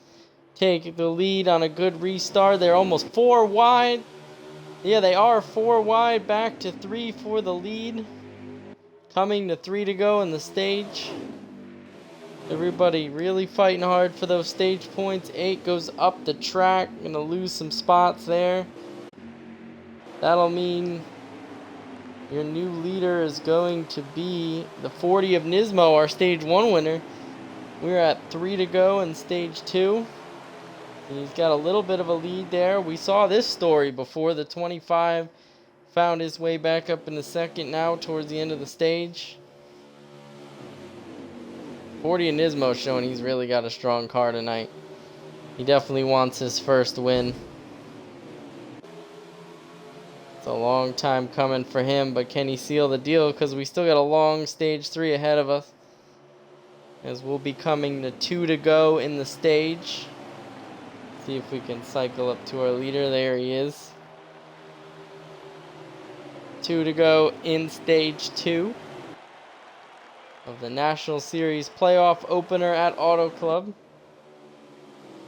take the lead on a good restart. They're almost 4 wide. Yeah, they are 4 wide, back to 3 for the lead. Coming to 3 to go in the stage. Everybody really fighting hard for those stage points. 8 goes up the track. Gonna lose some spots there. That'll mean your new leader is going to be the 40 of Nismo, our stage 1 winner. We're at 3 to go in stage 2. He's got a little bit of a lead there. We saw this story before. The 25 found his way back up in the second now towards the end of the stage. 40 of Nismo showing he's really got a strong car tonight. He definitely wants his first win. It's a long time coming for him, but can he seal the deal? Because we still got a long stage 3 ahead of us, as we'll be coming to 2 to go in the stage. See if we can cycle up to our leader. There he is. 2 to go in stage 2 of the National Series playoff opener at Auto Club.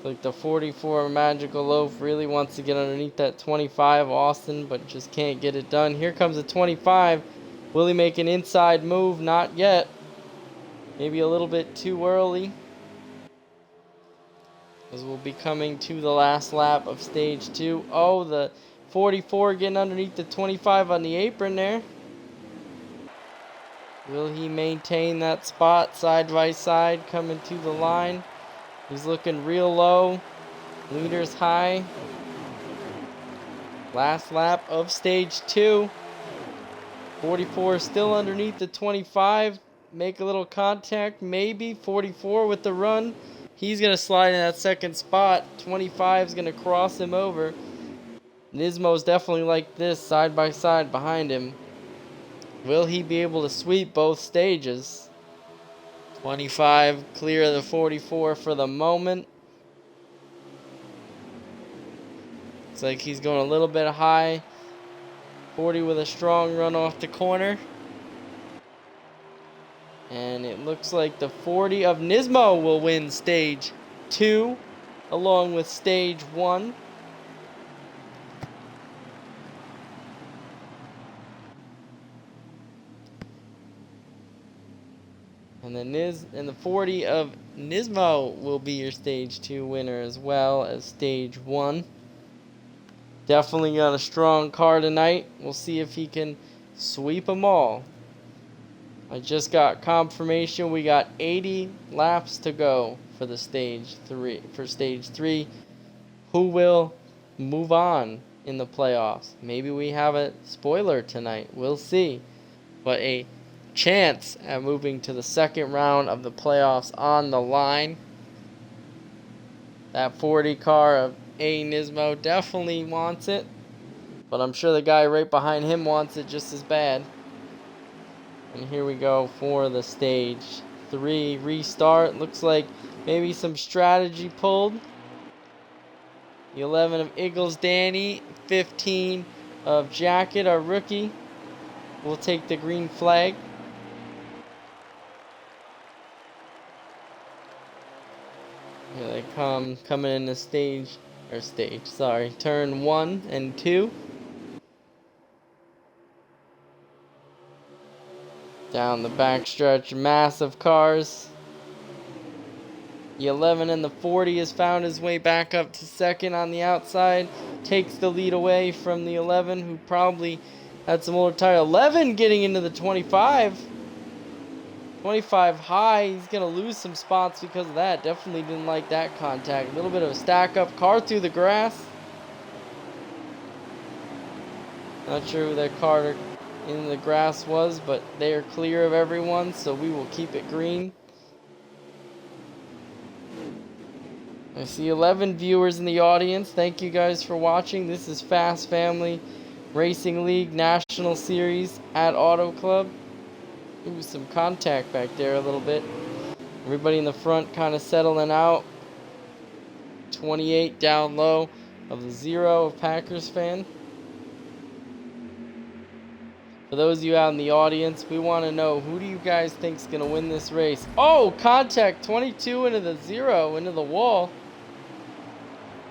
Like the 44 Magical Loaf really wants to get underneath that 25 Austin, but just can't get it done. Here comes the 25. Will he make an inside move? Not yet. Maybe a little bit too early, as we'll be coming to the last lap of stage 2. Oh, the 44 getting underneath the 25 on the apron there. Will he maintain that spot side by side coming to the line? He's looking real low. Leader's high. Last lap of stage 2. 44 still underneath the 25. Make a little contact, maybe. 44 with the run. He's going to slide in that second spot. 25 is going to cross him over. Nismo's definitely like this, side by side behind him. Will he be able to sweep both stages? 25 clear of the 44 for the moment. Looks like he's going a little bit high. 40 with a strong run off the corner. And it looks like the 40 of Nismo will win stage 2 along with stage 1. And the 40 of Nismo will be your stage 2 winner as well as stage 1. Definitely got a strong car tonight. We'll see if he can sweep them all. I just got confirmation we got 80 laps to go for the stage 3. For stage 3, who will move on in the playoffs? Maybe we have a spoiler tonight. We'll see. But a chance at moving to the second round of the playoffs on the line. That 40 car of A. Nismo definitely wants it, but I'm sure the guy right behind him wants it just as bad. And here we go for the stage 3 restart. Looks like maybe some strategy pulled. The 11 of Eagles Danny, 15 of Jacket, our rookie, will take the green flag. Here they come, coming in the turn 1 and 2. Down the backstretch, massive cars. The 11 and the 40 has found his way back up to second on the outside. Takes the lead away from the 11, who probably had some older tire. 11 getting into the 25. 25 high. He's going to lose some spots because of that. Definitely didn't like that contact. A little bit of a stack up. Car through the grass. Not sure who that car in the grass was, but they are clear of everyone, so we will keep it green. I see 11 viewers in the audience. Thank you guys for watching. This is Fast Family Racing League National Series at Auto Club. Ooh, some contact back there a little bit. Everybody in the front kind of settling out. 28 down low of the 0 of Packers fan. For those of you out in the audience, we want to know, who do you guys think is going to win this race? Oh, contact 22 into the 0, into the wall.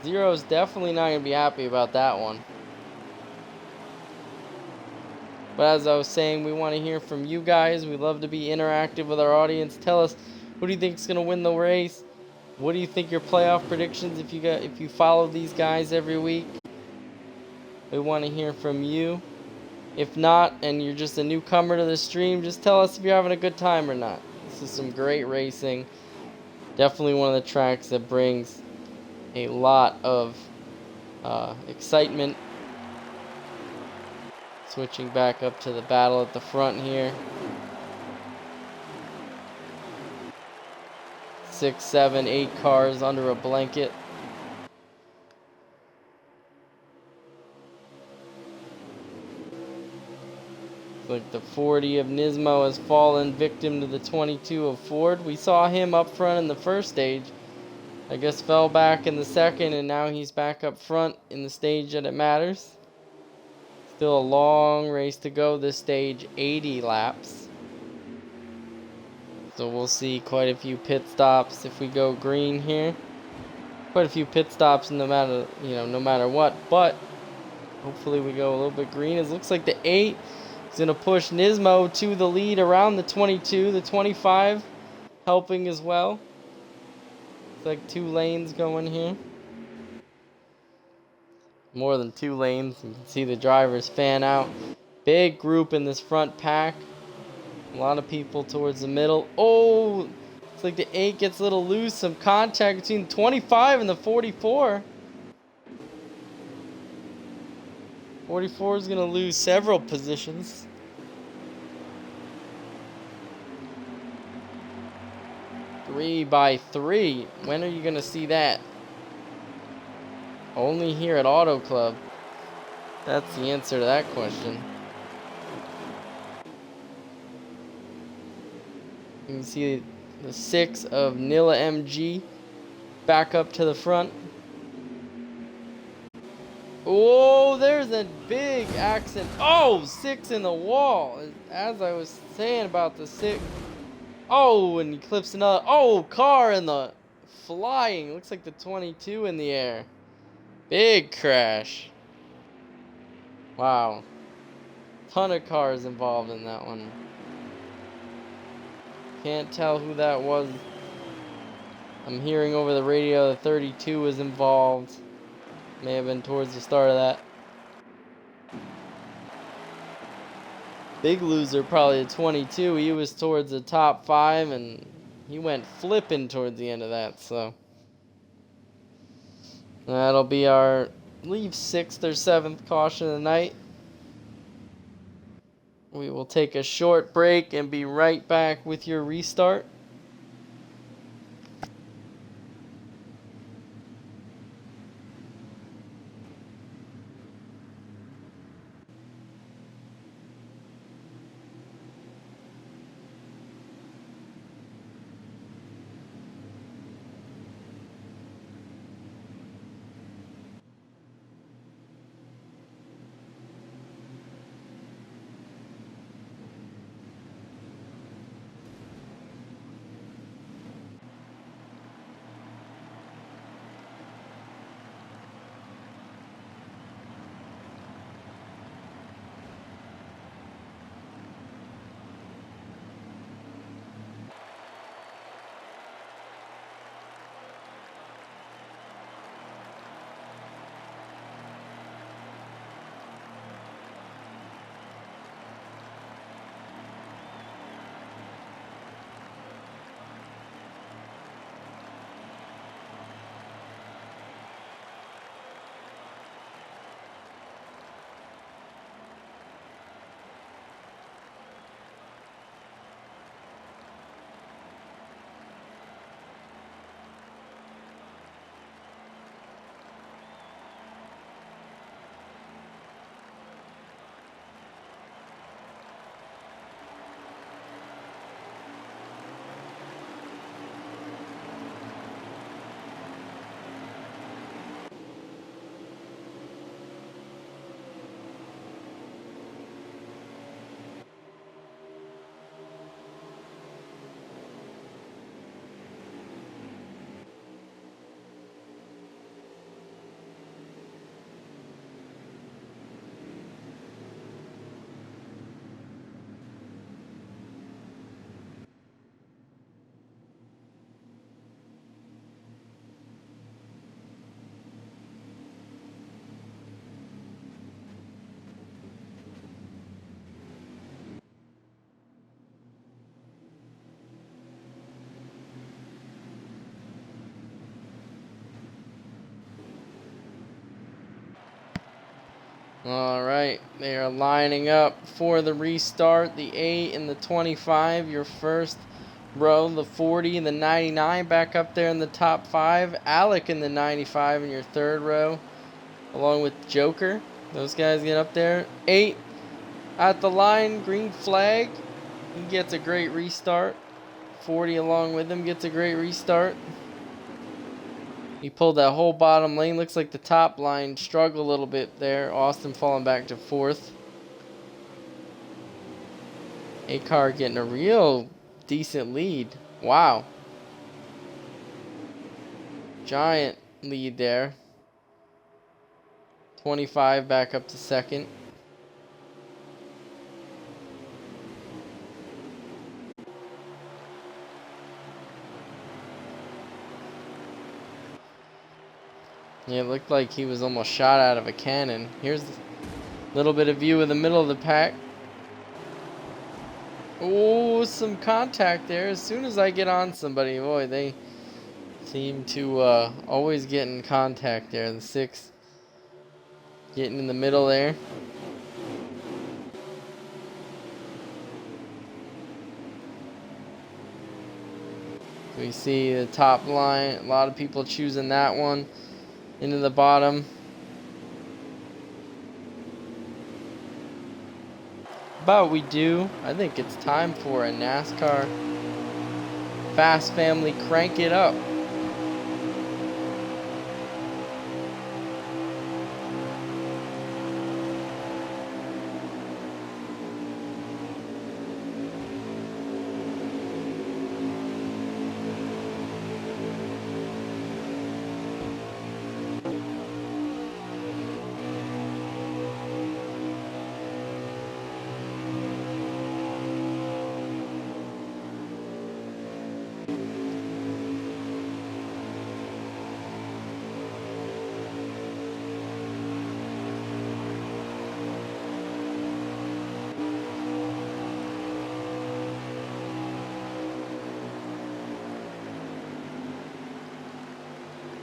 0 is definitely not going to be happy about that one. But as I was saying, we want to hear from you guys. We love to be interactive with our audience. Tell us, who do you think is going to win the race? What do you think your playoff predictions if you follow these guys every week? We want to hear from you. If not, and you're just a newcomer to the stream, just tell us if you're having a good time or not. This is some great racing. Definitely one of the tracks that brings a lot of excitement. Switching back up to the battle at the front here. 6, 7, 8 cars under a blanket. Like the 40 of Nismo has fallen victim to the 22 of Ford. We saw him up front in the first stage. I guess fell back in the second, and now he's back up front in the stage that it matters. Still a long race to go. This stage, 80 laps. So we'll see quite a few pit stops if we go green here. Quite a few pit stops no matter what. But hopefully we go a little bit green. It looks like the 8 is going to push Nismo to the lead around the 22. The 25 helping as well. It's like 2 lanes going here. More than 2 lanes. You can see the drivers fan out. Big group in this front pack. A lot of people towards the middle. Oh, it's like the 8 gets a little loose. Some contact between the 25 and the 44. 44 is going to lose several positions. Three by 3. When are you going to see that? Only here at Auto Club. That's the answer to that question. You can see the 6 of Nilla MG back up to the front. Oh, there's a big accident. Oh, 6 in the wall. As I was saying about the 6. Oh, and he clips another. Oh, car in the flying. Looks like the 22 in the air. Big crash. Wow. Ton of cars involved in that one. Can't tell who that was. I'm hearing over the radio the 32 was involved. May have been towards the start of that. Big loser, probably the 22. He was towards the top 5, and he went flipping towards the end of that. So that'll be our, I believe, 6th or 7th caution of the night. We will take a short break and be right back with your restart. All right, they are lining up for the restart. The 8 and the 25, your first row. The 40 and the 99 back up there in the top 5. Alec in the 95 in your third row, along with Joker. Those guys get up there. 8 at the line, green flag. He gets a great restart. 40 along with him gets a great restart. He pulled that whole bottom lane. Looks like the top line struggled a little bit there. Austin falling back to 4th. A-Car getting a real decent lead. Wow. Giant lead there. 25 back up to 2nd. Yeah, it looked like he was almost shot out of a cannon. Here's a little bit of view of the middle of the pack. Oh, some contact there. As soon as I get on somebody, boy, they seem to always get in contact there. The 6 getting in the middle there. We see the top line. A lot of people choosing that one. Into the bottom. But we do. I think it's time for a NASCAR Fast Family Crank It Up.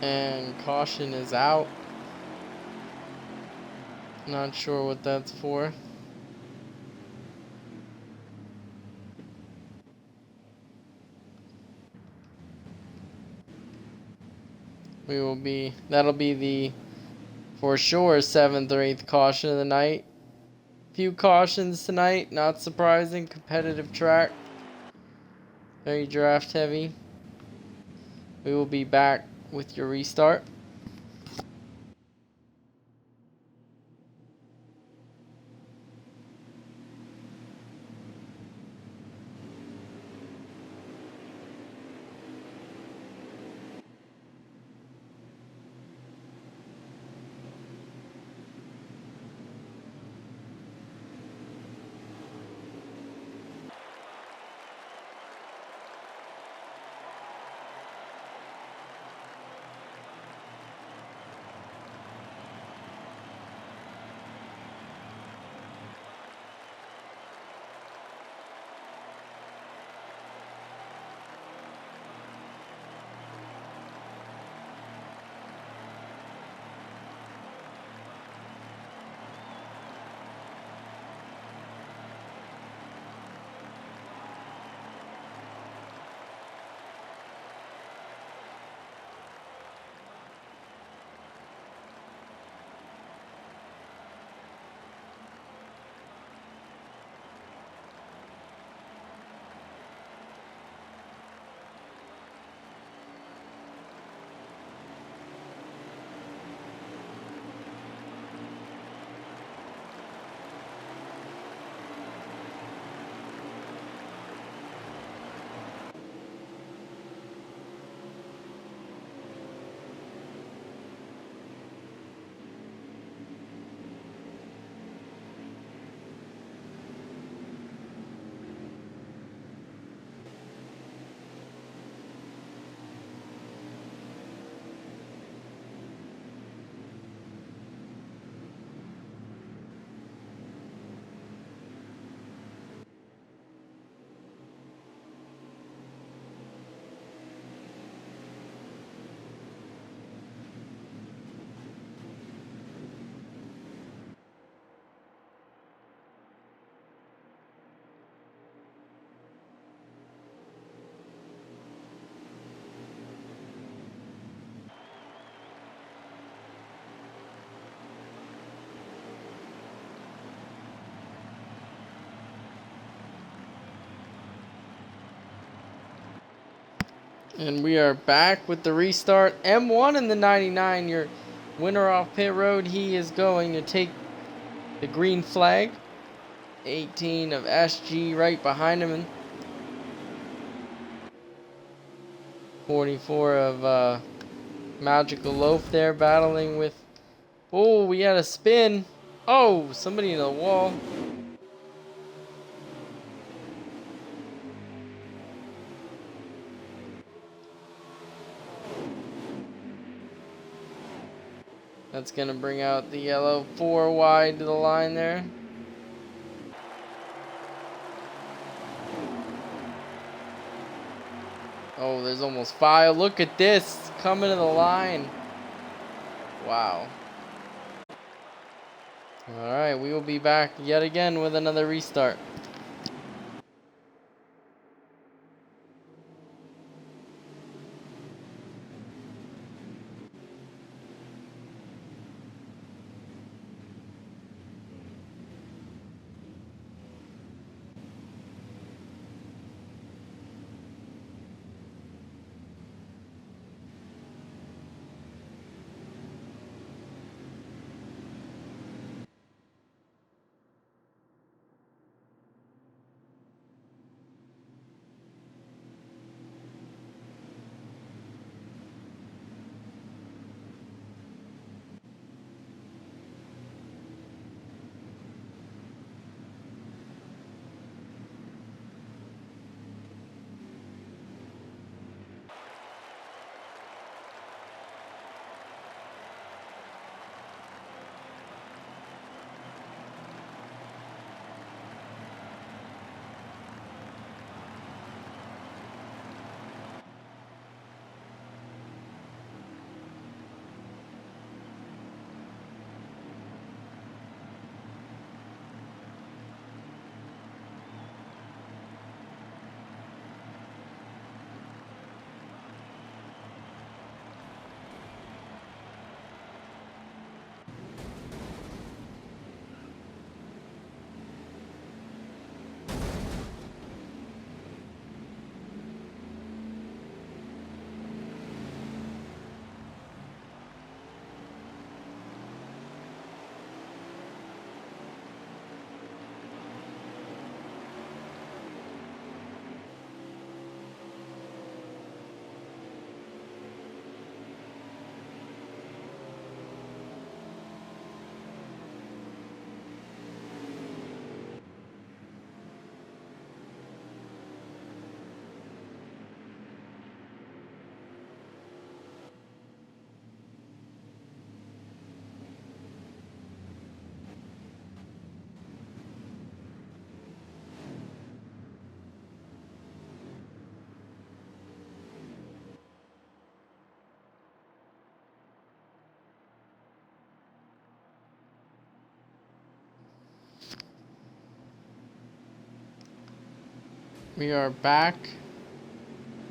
And caution is out. Not sure what that's for. That'll be the, for sure, 7th or 8th caution of the night. Few cautions tonight, not surprising. Competitive track. Very draft heavy. We will be back with your restart. And we are back with the restart. M1 in the 99, your winner off pit road. He is going to take the green flag. 18 of SG right behind him. And 44 of Magical Loaf there battling with... Oh, we had a spin. Oh, somebody in the wall. That's going to bring out the yellow 4 wide to the line there. Oh, there's almost 5. Look at this. Coming to the line. Wow. Alright, we will be back yet again with another restart. We are back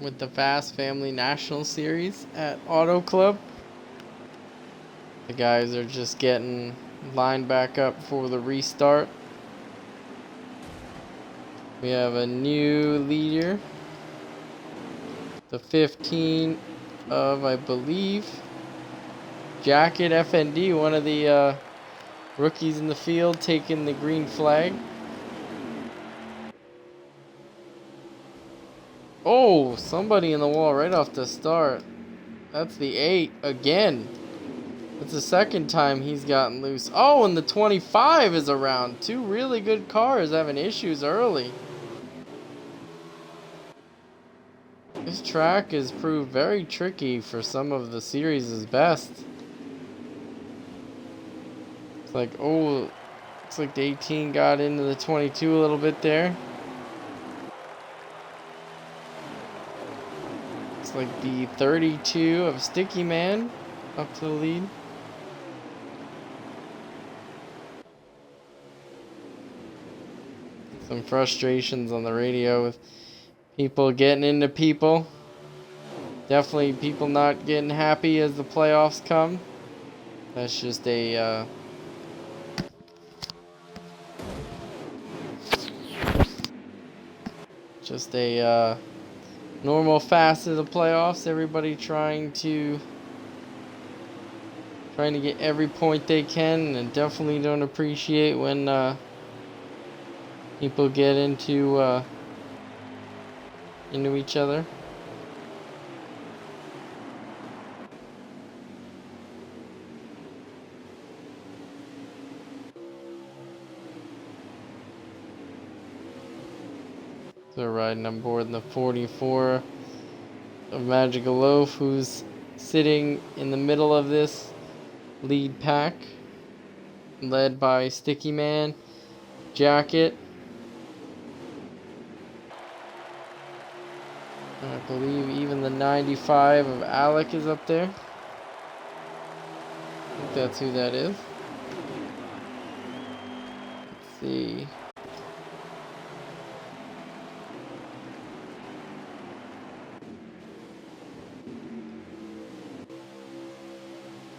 with the Fast Family National Series at Auto Club. The guys are just getting lined back up for the restart. We have a new leader, the 15 of, I believe, Jacket FND, one of the rookies in the field, taking the green flag. Oh, somebody in the wall right off the start. That's the 8 again. That's the second time he's gotten loose. Oh, and the 25 is around. 2 really good cars having issues early. This track has proved very tricky for some of the series' best. It's like, oh, looks like the 18 got into the 22 a little bit there. It's like the 32 of Sticky Man up to the lead. Some frustrations on the radio with people getting into people. Definitely people not getting happy as the playoffs come. That's just a normal fast of the playoffs. Everybody trying to get every point they can, and definitely don't appreciate when people get into each other. So riding on board in the 44 of Magical Loaf, who's sitting in the middle of this lead pack, led by Sticky Man, Jacket. I believe even the 95 of Alec is up there. I think that's who that is. Let's see.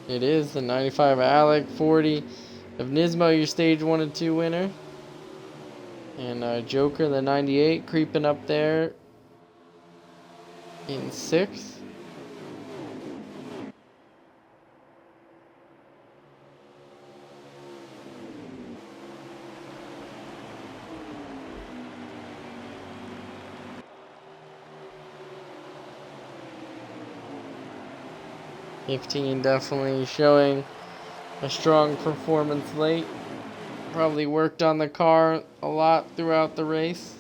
It is the 95 of Alec, 40 of Nismo, your stage 1 and 2 winner. And Joker, the 98, creeping up there in 6th. '15 definitely showing a strong performance late. Probably worked on the car a lot throughout the race.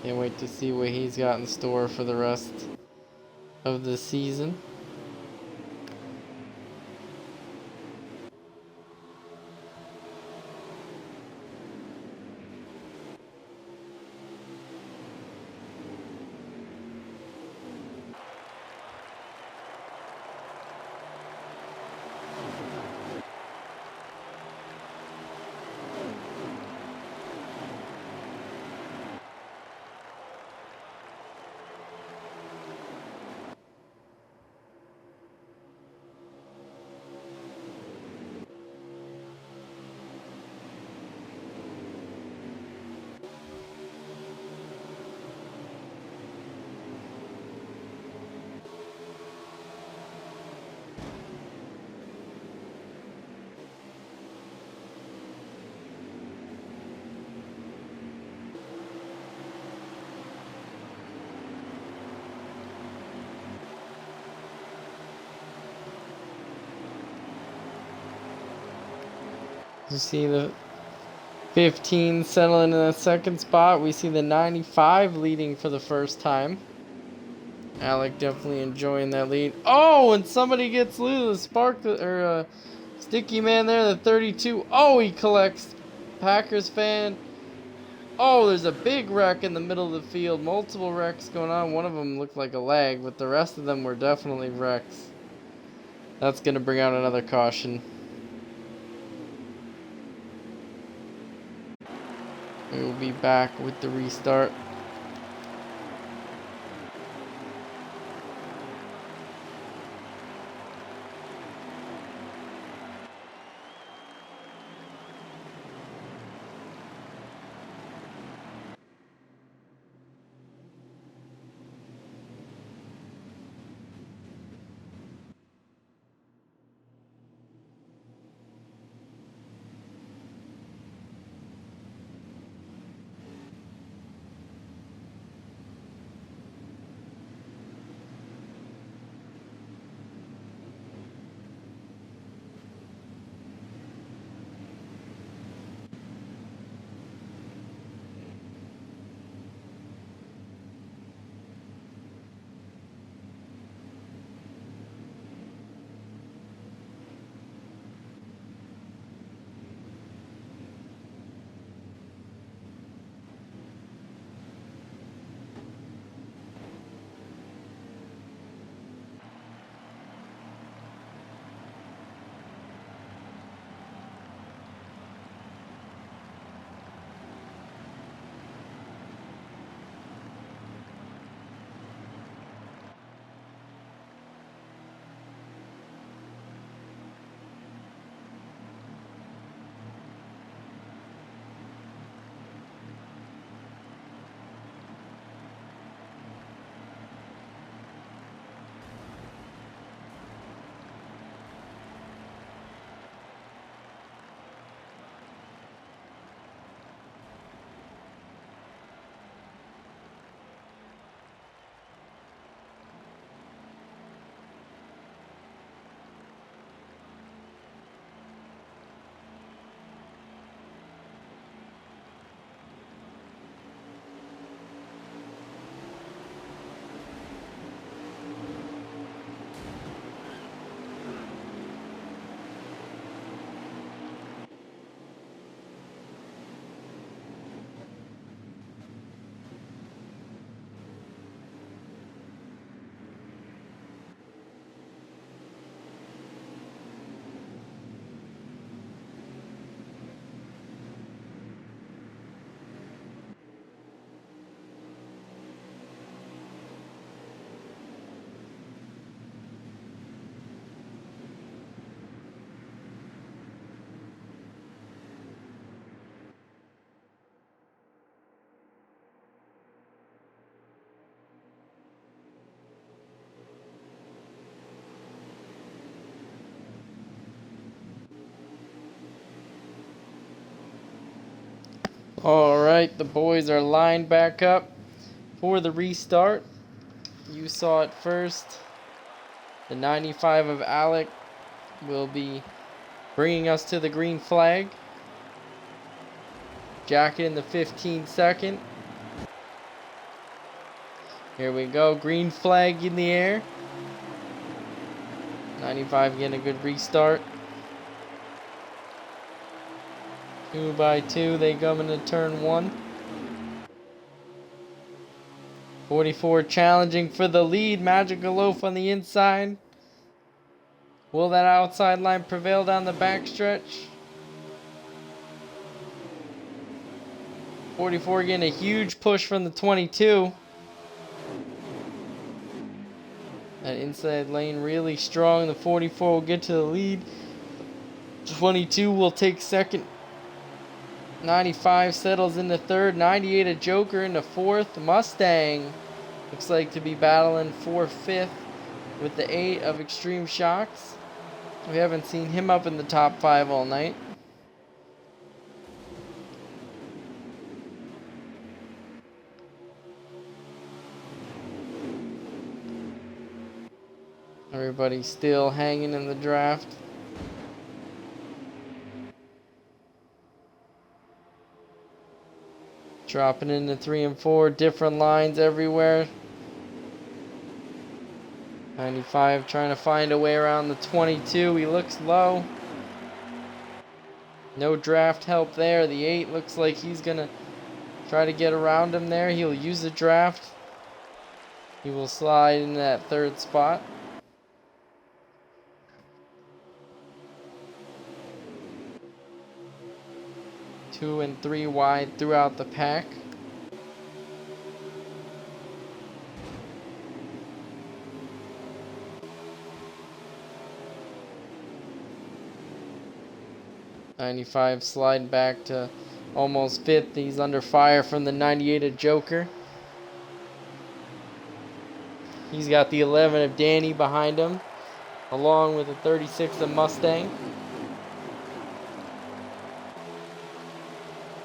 Can't wait to see what he's got in store for the rest of the season. You see the 15 settling in that second spot. We see the 95 leading for the first time. Alec definitely enjoying that lead. Oh, and somebody gets loose. Sticky Man there, the 32. Oh, he collects Packers fan. Oh, there's a big wreck in the middle of the field. Multiple wrecks going on. One of them looked like a lag, but the rest of them were definitely wrecks. That's going to bring out another caution. We will be back with the restart. Alright, the boys are lined back up for the restart. You saw it first. The 95 of Alec will be bringing us to the green flag. Jacket in the 15-second. Here we go, green flag in the air. 95 getting a good restart. 2 by 2, they come into turn 1. 44 challenging for the lead. Magical Loaf on the inside. Will that outside line prevail down the backstretch? 44 getting a huge push from the 22. That inside lane really strong. The 44 will get to the lead. 22 will take second. 95 settles into third. 98 a Joker into fourth. Mustang looks like to be battling for fifth with the 8 of Extreme Shocks. We haven't seen him up in the top 5 all night. Everybody's still hanging in the draft. Dropping into 3 and 4, different lines everywhere. 95 trying to find a way around the 22. He looks low. No draft help there. The 8 looks like he's going to try to get around him there. He'll use the draft. He will slide in that third spot. Two and 3 wide throughout the pack. '95 sliding back to almost fifth. He's under fire from the 98 of Joker. He's got the 11 of Danny behind him, along with the 36 of Mustang.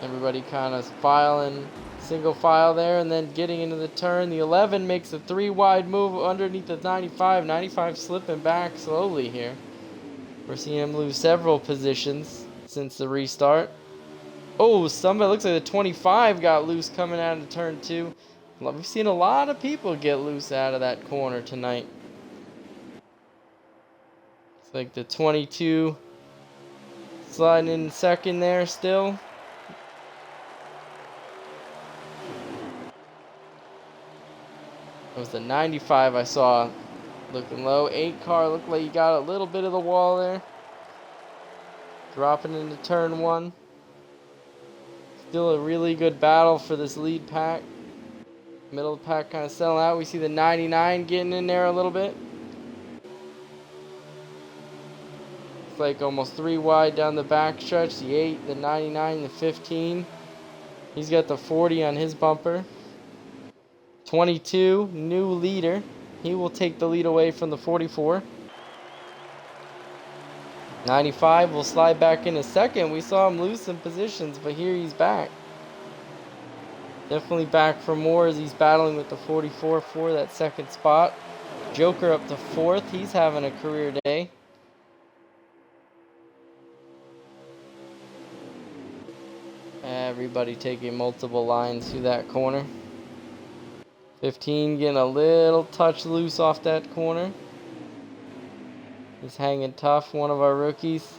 Everybody kind of filing single file there and then getting into the turn. The 11 makes a 3 wide move underneath the 95. 95 slipping back slowly here. We're seeing him lose several positions since the restart. Oh, somebody looks like the 25 got loose coming out of turn 2. We've seen a lot of people get loose out of that corner tonight. It's like the 22 sliding in second there still. It was the 95 I saw looking low. 8 car looked like he got a little bit of the wall there. Dropping into turn 1. Still a really good battle for this lead pack. Middle of the pack kind of selling out. We see the 99 getting in there a little bit. It's like almost 3 wide down the back stretch. The 8, the 99, the 15. He's got the 40 on his bumper. 22, new leader. He will take the lead away from the 44. 95 will slide back in a second. We saw him lose some positions, but here he's back. Definitely back for more as he's battling with the 44 for that second spot. Joker up to fourth. He's having a career day. Everybody taking multiple lines through that corner. 15 getting a little touch loose off that corner. He's hanging tough, one of our rookies.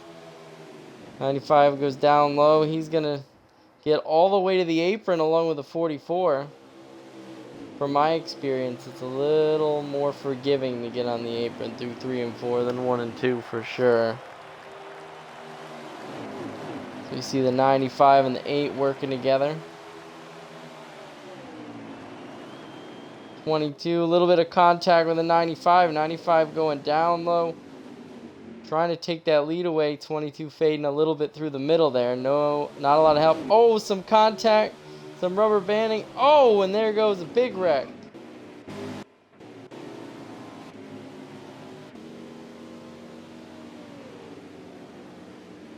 95 goes down low. He's going to get all the way to the apron along with the 44. From my experience, it's a little more forgiving to get on the apron through 3 and 4 than 1 and 2 for sure. So you see the 95 and the 8 working together. 22, a little bit of contact with the 95. 95 going down low. Trying to take that lead away. 22 fading a little bit through the middle there. No, not a lot of help. Oh, some contact. Some rubber banding. Oh, and there goes a big wreck.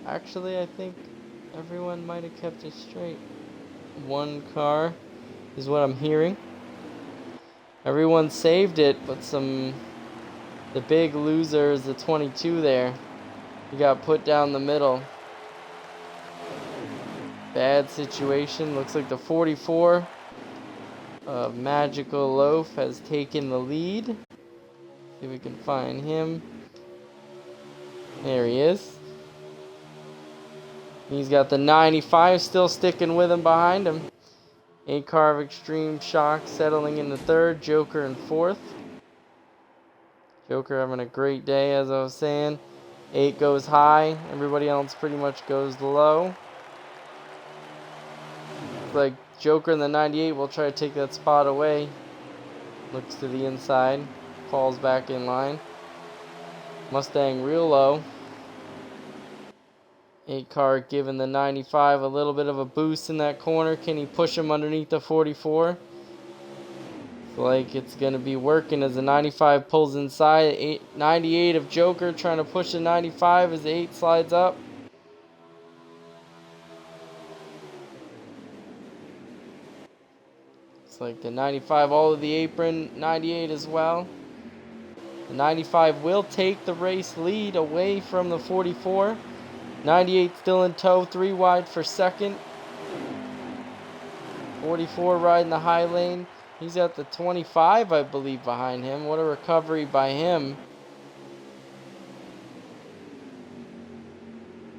Actually, I think everyone might have kept it straight. one car is what I'm hearing. Everyone saved it, but the big loser is the 22 there. He got put down the middle. Bad situation. Looks like the 44 of Magical Loaf has taken the lead. See if we can find him. There he is. He's got the 95 still sticking with him behind him. 8 car of Extreme Shock settling in the third. Joker in fourth. Joker having a great day, as I was saying. 8 goes high. Everybody else pretty much goes low. Looks like Joker in the 98 will try to take that spot away. Looks to the inside. Falls back in line. Mustang real low. 8 car giving the 95 a little bit of a boost in that corner. Can he push him underneath the 44? It's like it's going to be working as the 95 pulls inside. 98 of Joker trying to push the 95 as the 8 slides up. It's like the 95 all of the apron. 98 as well. The 95 will take the race lead away from the 44. 98 still in tow, 3 wide for second. 44 riding the high lane. He's at the 25, I believe, behind him. What a recovery by him.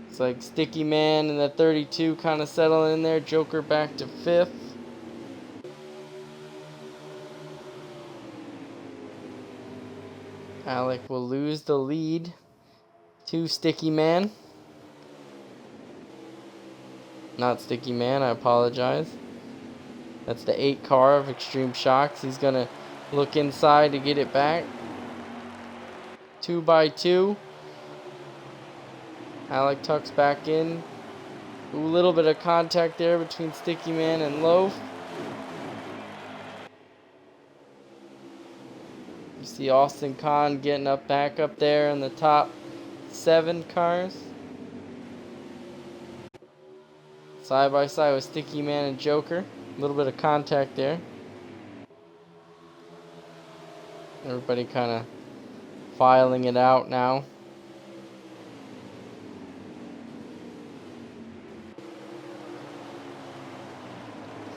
It's like Sticky Man and the 32 kind of settling in there. Joker back to 5th. Alec will lose the lead to Sticky Man. Not Sticky Man, I apologize. That's the 8 car of Extreme Shocks. He's going to look inside to get it back. 2 by 2. Alec tucks back in. A little bit of contact there between Sticky Man and Loaf. You see Austin Kahn getting back up there in the top 7 cars. Side by side with Sticky Man and Joker. A little bit of contact there. Everybody kind of filing it out now.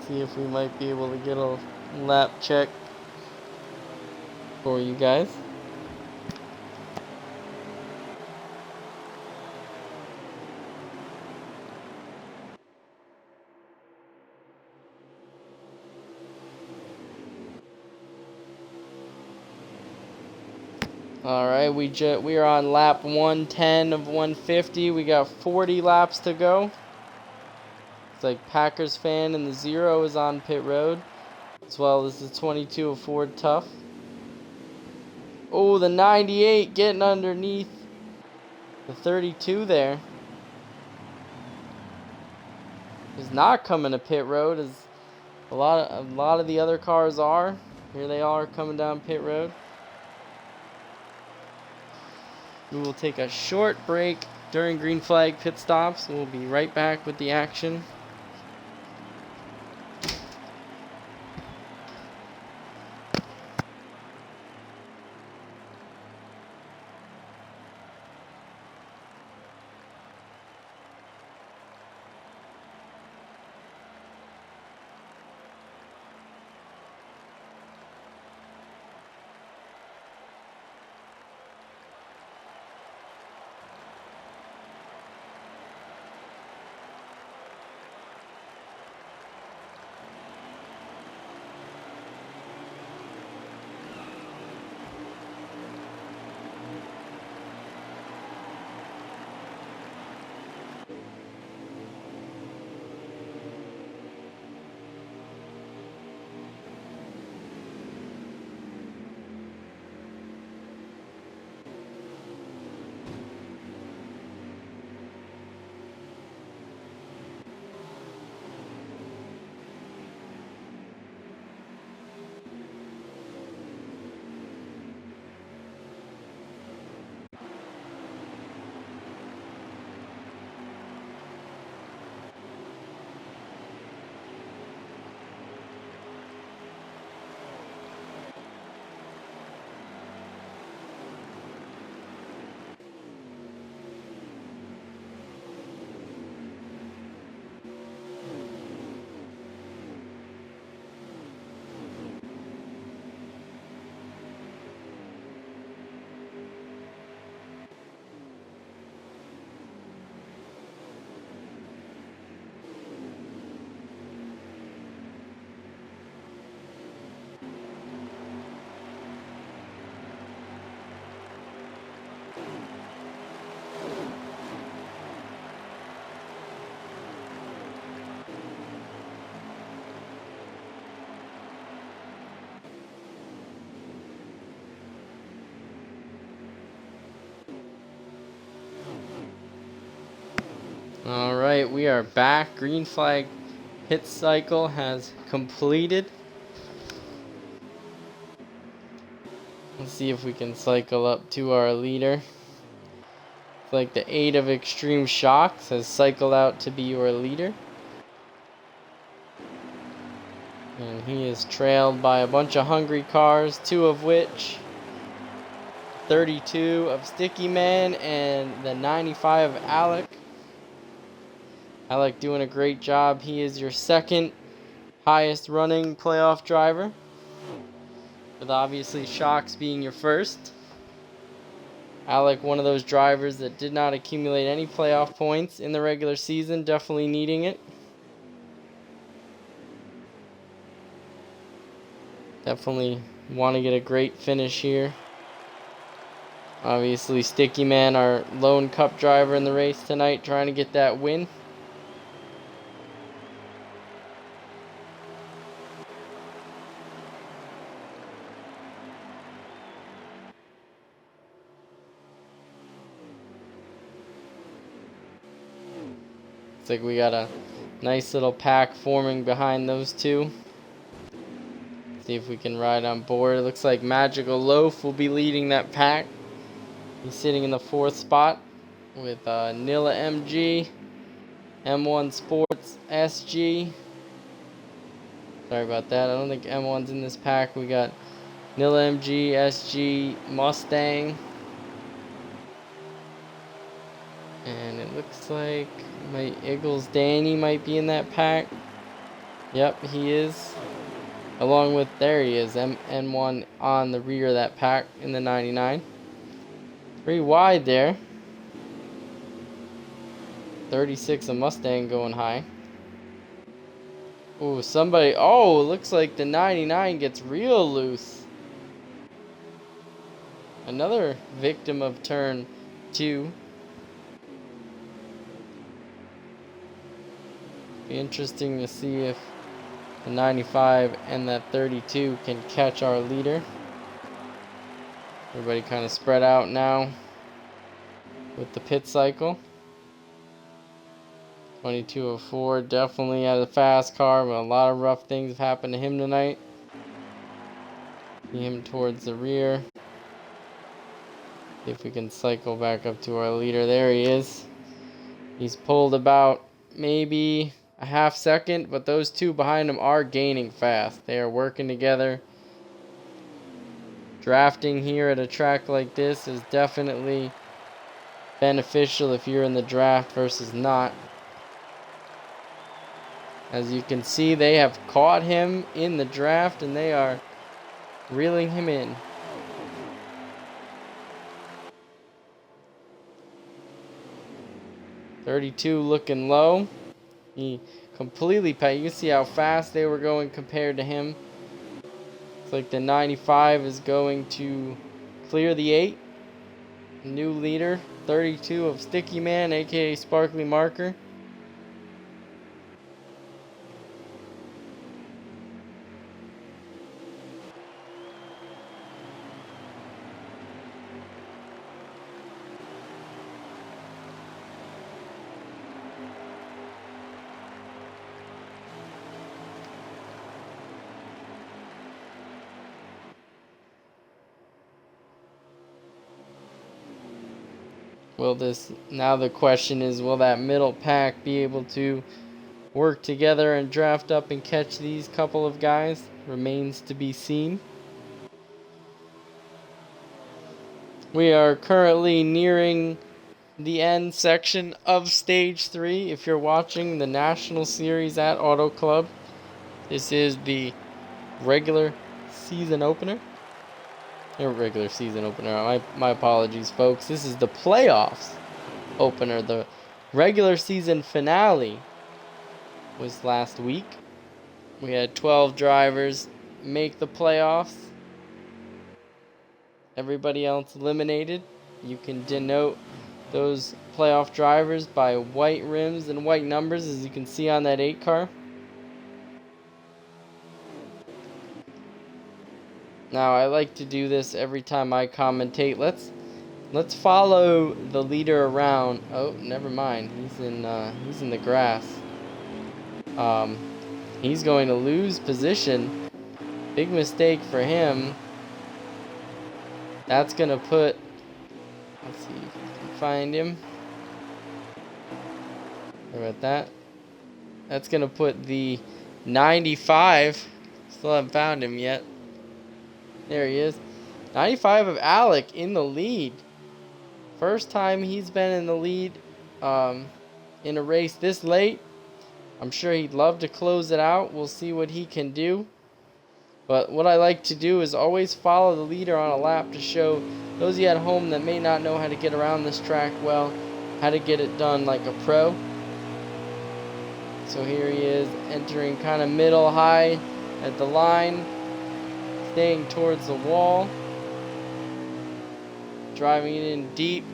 See if we might be able to get a lap check for you guys. Alright, we are on lap 110 of 150. We got 40 laps to go. It's like Packers fan and the 0 is on pit road. As well as the 22 of Ford Tough. Oh, the 98 getting underneath the 32 there. Is not coming to pit road as a lot of the other cars are. Here they are coming down pit road. We will take a short break during green flag pit stops. We'll be right back with the action. Alright, we are back. Green flag hit cycle has completed. Let's see if we can cycle up to our leader. It's like the 8 of Extreme Shocks has cycled out to be your leader. And he is trailed by a bunch of hungry cars, 2 of which 32 of Sticky Man and the 95 of Alec. Alec doing a great job. He is your second highest running playoff driver, with obviously Shocks being your first. Alec, one of those drivers that did not accumulate any playoff points in the regular season, definitely needing it. Definitely want to get a great finish here. Obviously, Sticky Man, our lone cup driver in the race tonight, trying to get that win. Looks like we got a nice little pack forming behind those two. See if we can ride on board. It looks like Magical Loaf will be leading that pack. He's sitting in the 4th spot with Nilla MG, M1 Sports SG. Sorry about that. I don't think M1's in this pack. We got Nilla MG, SG, Mustang. And it looks like my Eagles Danny might be in that pack. Yep, he is. Along with, there he is, N1 on the rear of that pack in the 99. Pretty wide there. 36 a Mustang going high. Ooh, somebody, oh, looks like the 99 gets real loose. Another victim of turn 2. Be interesting to see if the 95 and that 32 can catch our leader. Everybody kind of spread out now with the pit cycle. 2204 definitely had a fast car, but a lot of rough things have happened to him tonight. See him towards the rear. See if we can cycle back up to our leader. There he is. He's pulled about maybe a half second, but those two behind him are gaining fast. They are working together. Drafting here at a track like this is definitely beneficial if you're in the draft versus not. As you can see, they have caught him in the draft and they are reeling him in. .32 looking low. He completely passed. You can see how fast they were going compared to him. It's like the 95 is going to clear the 8. New leader, 32 of Sticky Man, aka Sparkly Marker. Now the question is, will that middle pack be able to work together and draft up and catch these couple of guys? Remains to be seen. We are currently nearing the end section of Stage 3. If you're watching the National Series at Auto Club, this is the regular season opener. Regular season opener. My apologies, folks. This is the playoffs opener. The regular season finale was last week. We had 12 drivers make the playoffs. Everybody else eliminated. You can denote those playoff drivers by white rims and white numbers, as you can see on that 8 car. Now, I like to do this every time I commentate. Let's Let's follow the leader around. Oh, never mind. He's in the grass. Um, he's going to lose position. Big mistake for him. That's gonna put. Let's see if we can find him. Sorry about that. That's gonna put the 95. Still haven't found him yet. There he is. 95 of Alec in the lead. First time he's been in the lead in a race this late. I'm sure he'd love to close it out. We'll see what he can do. But what I like to do is always follow the leader on a lap to show those of you at home that may not know how to get around this track well, how to get it done like a pro. So here he is, entering kind of middle high at the line, staying towards the wall, driving it in deep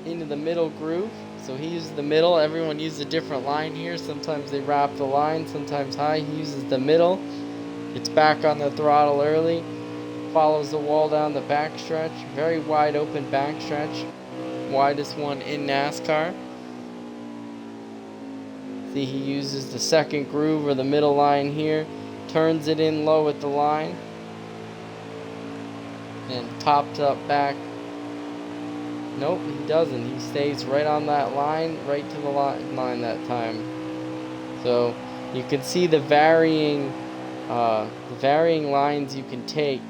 into the middle groove. So he uses the middle. Everyone uses a different line here. Sometimes they wrap the line, sometimes high. He uses the middle. Gets back on the throttle early. Follows the wall down the backstretch. Very wide open backstretch. Widest one in NASCAR. See, he uses the second groove or the middle line here. Turns it in low at the line. And topped up back. Nope, he doesn't. He stays right on that line, right to the line that time. So you can see the varying lines you can take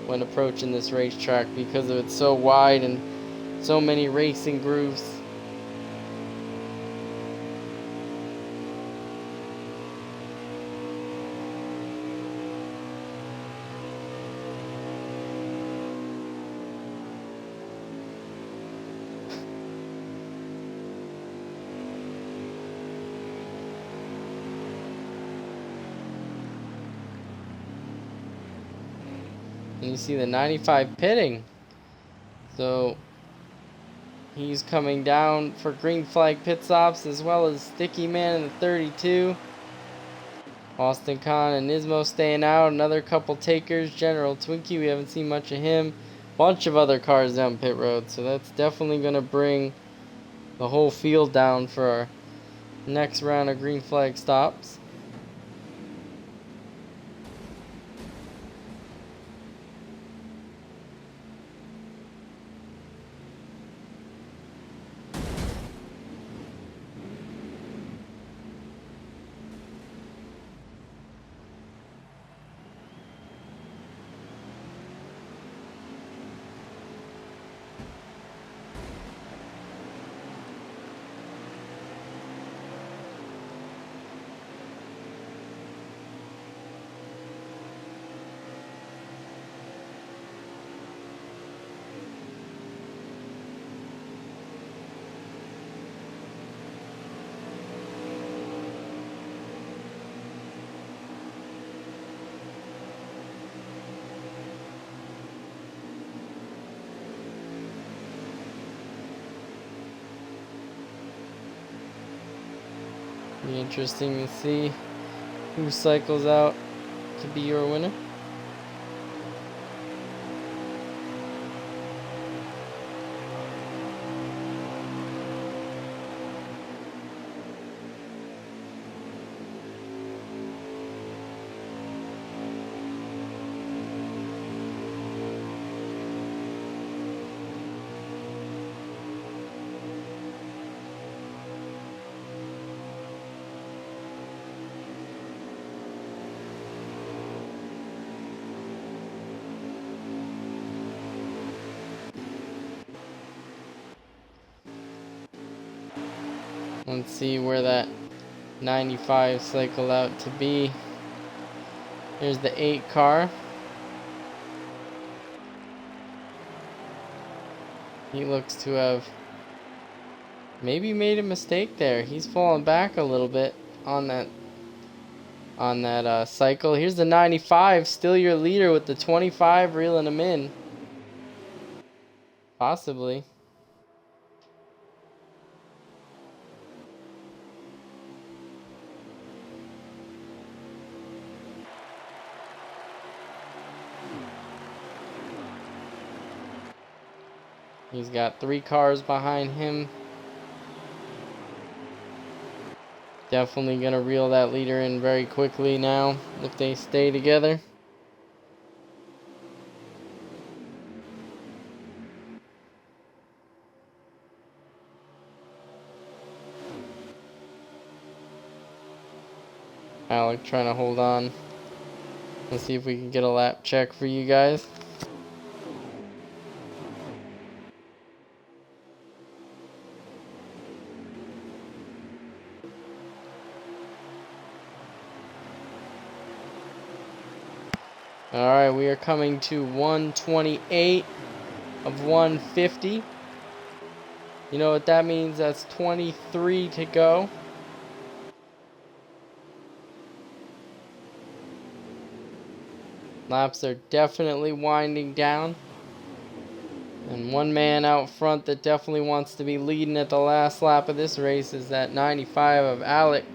when approaching this racetrack because of it's so wide and so many racing grooves. And you see the 95 pitting. So he's coming down for green flag pit stops as well as Sticky Man in the 32. Austin Kahn and Nismo staying out. Another couple takers. General Twinkie, we haven't seen much of him. Bunch of other cars down pit road. So that's definitely going to bring the whole field down for our next round of green flag stops. Be interesting to see who cycles out to be your winner. Let's see where that 95 cycled out to be. Here's the 8 car. He looks to have maybe made a mistake there. He's fallen back a little bit on that cycle. Here's the 95, still your leader with the 25 reeling him in. Possibly. He's got 3 cars behind him. Definitely going to reel that leader in very quickly now if they stay together. Alec trying to hold on. Let's see if we can get a lap check for you guys. Alright, we are coming to 128 of 150. You know what that means? That's 23 to go. Laps are definitely winding down. And one man out front that definitely wants to be leading at the last lap of this race is that 95 of Alec.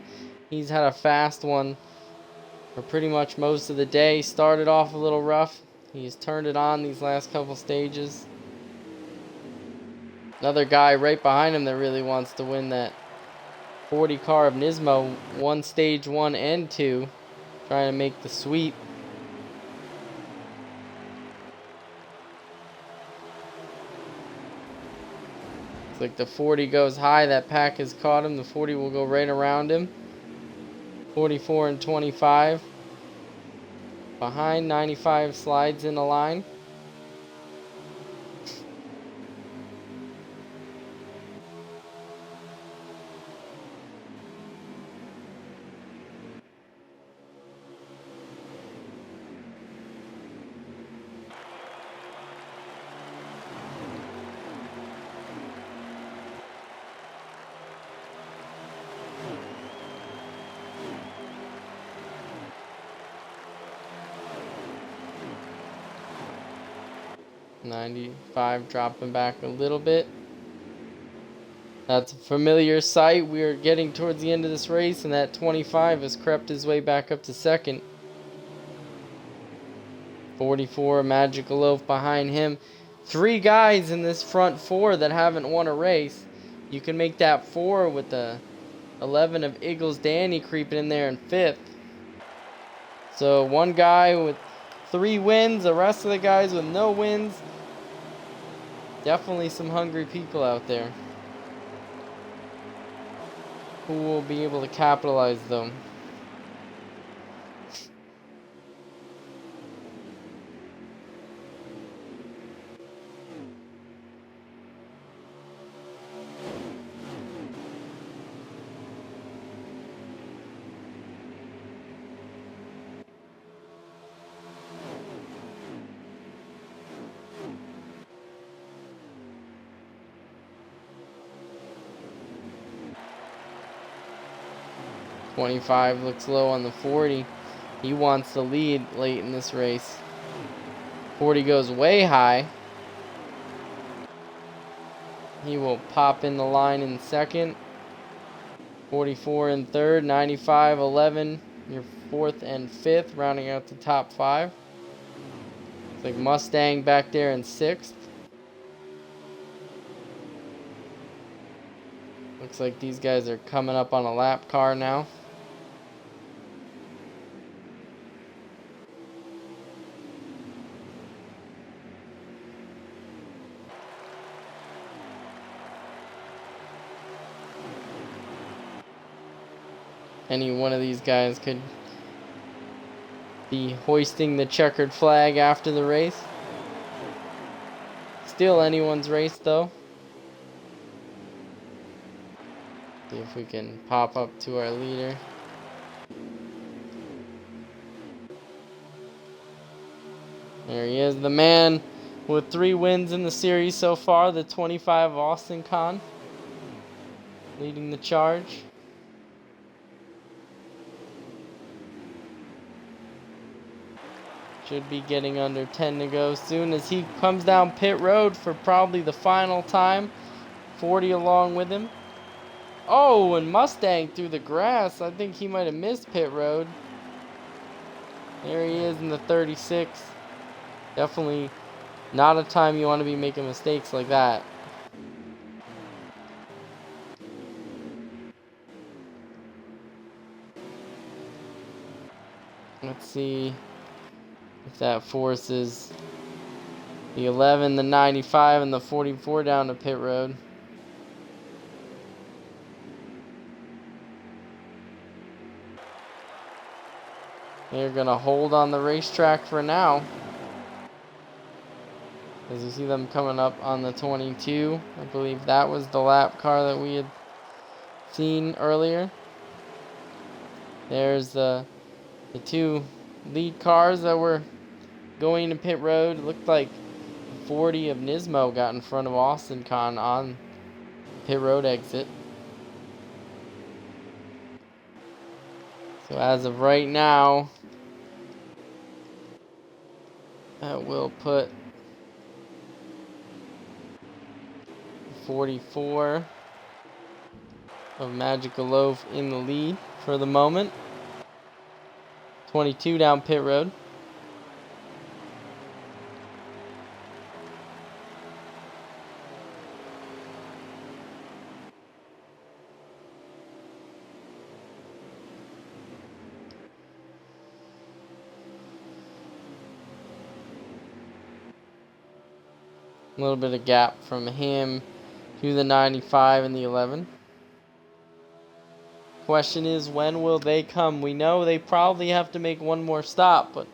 He's had a fast one for pretty much most of the day. Started off a little rough. He's turned it on these last couple stages. Another guy right behind him that really wants to win that 40 car of Nismo, won stage 1 and 2, trying to make the sweep. It's like the 40 goes high, that pack has caught him. The 40 will go right around him. 44 and 25. Behind, 95 slides in the line. .95 dropping back a little bit. That's a familiar sight. We are getting towards the end of this race, and that 25 has crept his way back up to second. 44, Magical Loaf behind him. 3 guys in this front 4 that haven't won a race. You can make that 4 with the 11 of Eagles Danny creeping in there in 5th. So 1 guy with 3 wins, the rest of the guys with no wins. Definitely some hungry people out there who will be able to capitalize them. .25 looks low on the 40. He wants the lead late in this race. 40 goes way high. He will pop in the line in second. 44 in third. 95, 11. Your 4th and 5th, rounding out the top 5. It's like Mustang back there in 6th. Looks like these guys are coming up on a lap car now. Any one of these guys could be hoisting the checkered flag after the race. Still anyone's race though. See if we can pop up to our leader. There he is, the man with 3 wins in the series so far, the 25 Austin Kahn, leading the charge. Should be getting under 10 to go soon as he comes down pit road for probably the final time. 40 along with him. Oh, and Mustang through the grass. I think he might have missed pit road. There he is in the 36. Definitely Not a time you want to be making mistakes like that. Let's see if that forces the 11, the 95, and the 44 down to pit road. They're going to hold on the racetrack for now. As you see them coming up on the 22. I believe that was the lap car that we had seen earlier. There's the two lead cars that were going to pit road. It looked like 40 of Nismo got in front of Austin Kahn on pit road exit. So as of right now, that will put 44 of Magical Loaf in the lead for the moment. 22 down pit road. A little bit of gap from him to the 95 and the 11. Question is, when will they come? We know they probably have to make one more stop, but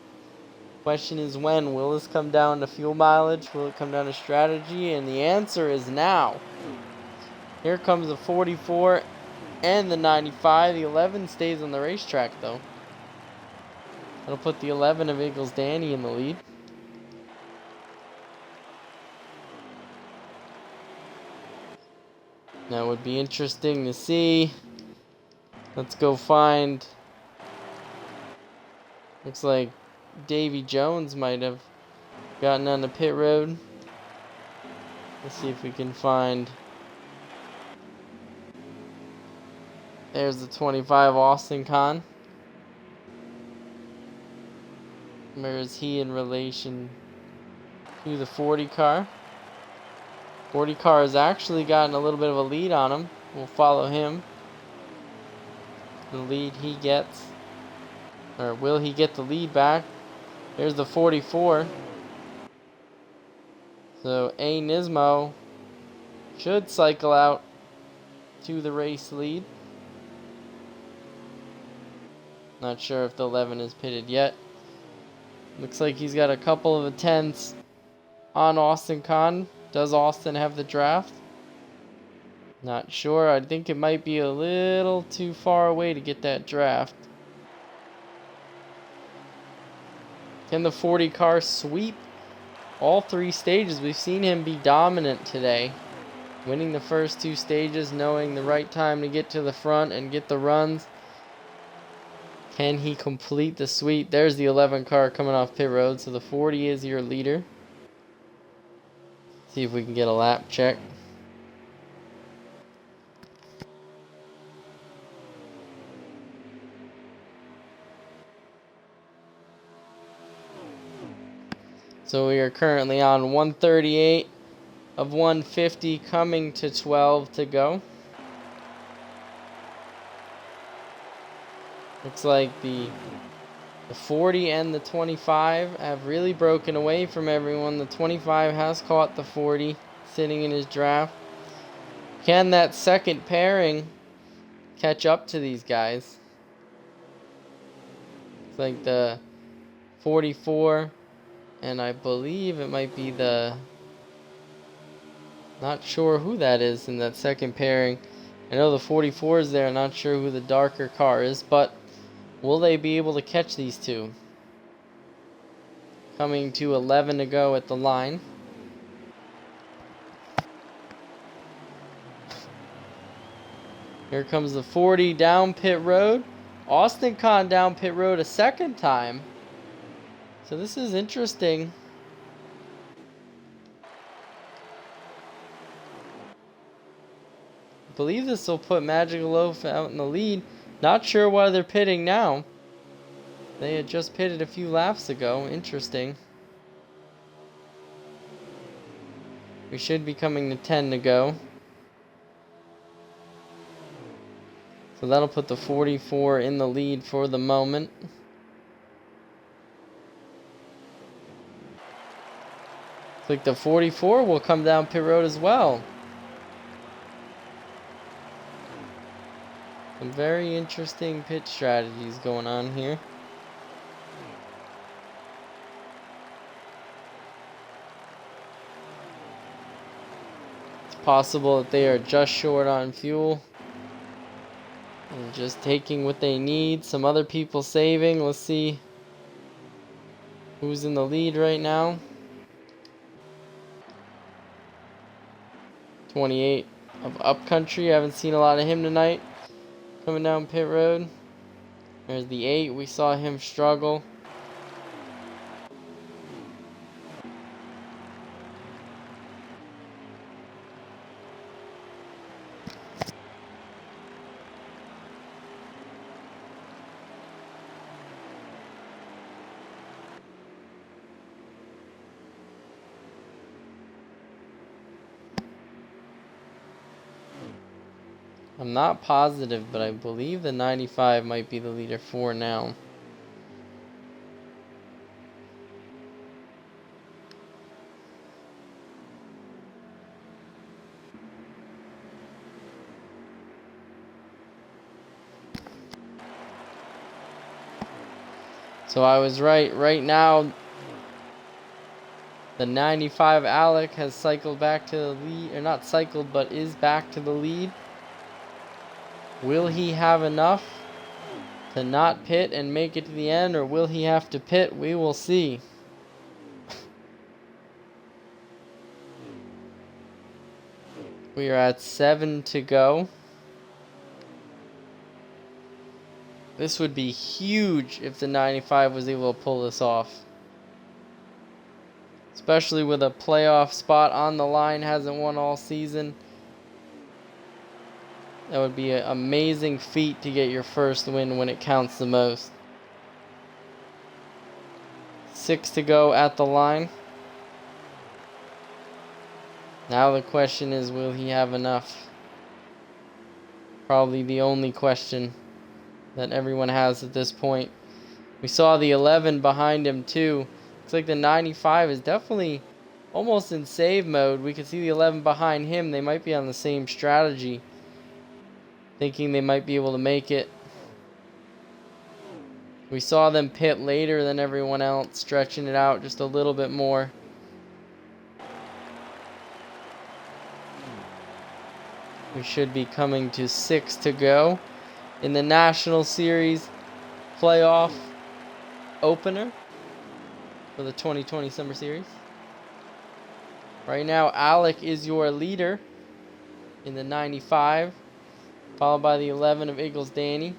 question is when. Will this come down to fuel mileage? Will it come down to strategy? And the answer is now. Here comes the 44 and the 95. The 11 stays on the racetrack though. That'll put the 11 of Eagles Danny in the lead. That would be interesting to see. Let's go find. Looks like Davy Jones might have gotten on the pit road. Let's see if we can find. There's the 25 Austin Kahn. Where is he in relation to the 40 car? 40 car has actually gotten a little bit of a lead on him. We'll follow him. The lead he gets. Or will he get the lead back? There's the 44. So A Nismo should cycle out to the race lead. Not sure if the 11 is pitted yet. Looks like he's got a couple of attempts on Austin Kahn. Does Austin have the draft? Not sure. I think it might be a little too far away to get that draft. Can the 40 car sweep all three stages? We've seen him be dominant today. Winning the first two stages, knowing the right time to get to the front and get the runs. Can he complete the sweep? There's the 11 car coming off pit road, so the 40 is your leader. See if we can get a lap check. So we are currently on 138 of 150, coming to 12 to go. Looks like the 40 and the 25 have really broken away from everyone. The 25 has caught the 40 sitting in his draft. Can that second pairing catch up to these guys? It's like the 44 and I believe it might be the, not sure who that is in that second pairing. I know the 44 is there, not sure who the darker car is, but will they be able to catch these two? Coming to 11 to go at the line. Here comes the 40 down pit road. Austin Kahn down pit road a second time. So this is interesting. I believe this will put Magical Loaf out in the lead. Not sure why they're pitting now. They had just pitted a few laps ago. Interesting. We should be coming to 10 to go. So that'll put the 44 in the lead for the moment. Looks like the 44 will come down pit road as well. Some very interesting pit strategies going on here. It's possible that they are just short on fuel and just taking what they need. Some other people saving. Let's see who's in the lead right now. 28 of Upcountry. I haven't seen a lot of him tonight. Coming down pit road. There's the 8. We saw him struggle. I'm not positive, but I believe the 95 might be the leader for now. So I was right. Right now, the 95 Alec has cycled back to the lead, or not cycled, but is back to the lead. Will he have enough to not pit and make it to the end, or will he have to pit? We will see. We are at 7 to go. This would be huge if the 95 was able to pull this off. Especially with a playoff spot on the line, hasn't won all season. That would be an amazing feat to get your first win when it counts the most. 6 to go at the line. Now the question is, will he have enough? Probably the only question that everyone has at this point. We saw the 11 behind him too. Looks like the 95 is definitely almost in save mode. We can see the 11 behind him. They might be on the same strategy, thinking they might be able to make it. We saw them pit later than everyone else, stretching it out just a little bit more. We should be coming to 6 to go in the National Series playoff opener for the 2020 Summer Series. Right now, Alec is your leader in the 95, followed by the 11 of Eagles Danny.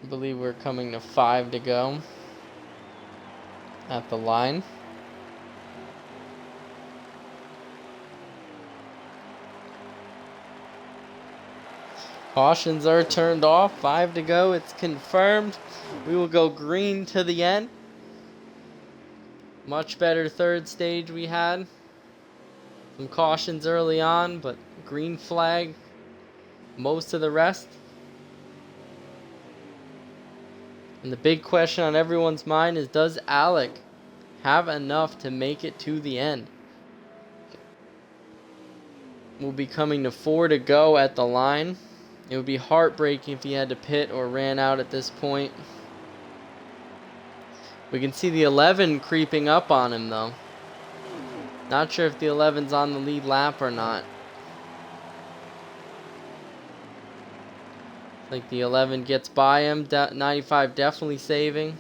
I believe we're coming to 5 to go at the line. Cautions are turned off. 5 to go. It's confirmed. We will go green to the end. Much better third stage we had. Some cautions early on, but green flag most of the rest. And the big question on everyone's mind is, does Alec have enough to make it to the end? We'll be coming to 4 to go at the line. It would be heartbreaking if he had to pit or ran out at this point. We can see the 11 creeping up on him though. Not sure if the 11's on the lead lap or not. Like the 11 gets by him. 95 definitely saving.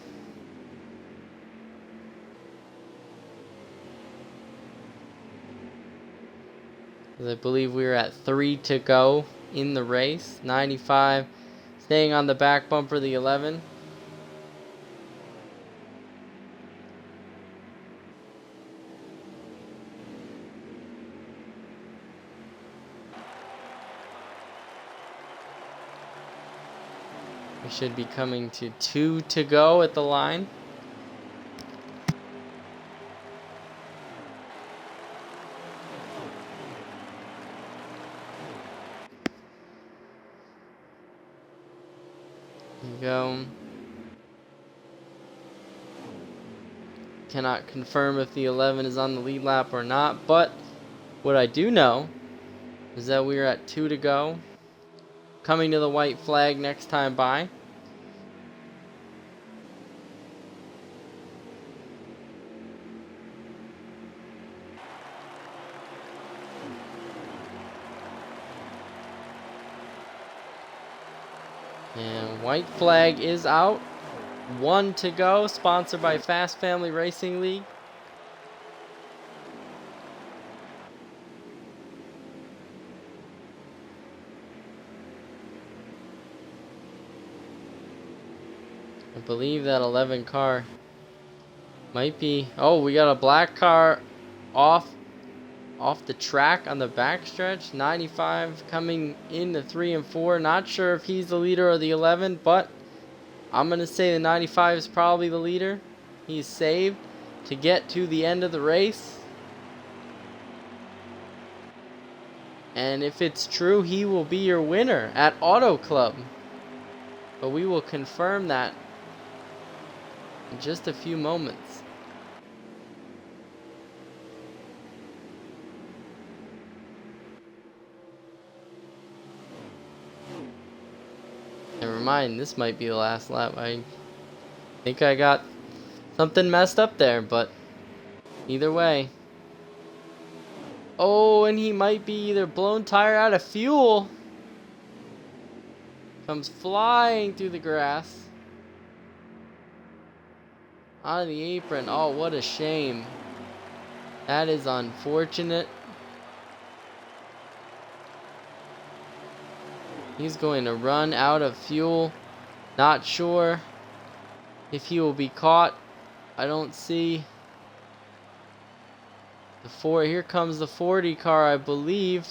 I believe we were at 3 to go in the race. 95 staying on the back bumper of the 11. We should be coming to 2 to go at the line. There you go. Cannot confirm if the 11 is on the lead lap or not, but what I do know is that we are at 2 to go. Coming to the white flag next time by. And white flag is out. 1 to go, sponsored by Fast Family Racing League. I believe that 11 car might be... Oh, we got a black car off the track on the backstretch. 95 coming into 3 and 4. Not sure if he's the leader or the 11, but I'm going to say the 95 is probably the leader. He's saved to get to the end of the race. And if it's true, he will be your winner at Auto Club. But we will confirm that in just a few moments. Never mind, this might be the last lap. I think I got something messed up there, but either way. Oh, and he might be either blown tire out of fuel. Comes flying through the grass. On the apron. Oh, what a shame. That is unfortunate. He's going to run out of fuel. Not sure if he will be caught. I don't see the 4. Here comes the 40 car, I believe.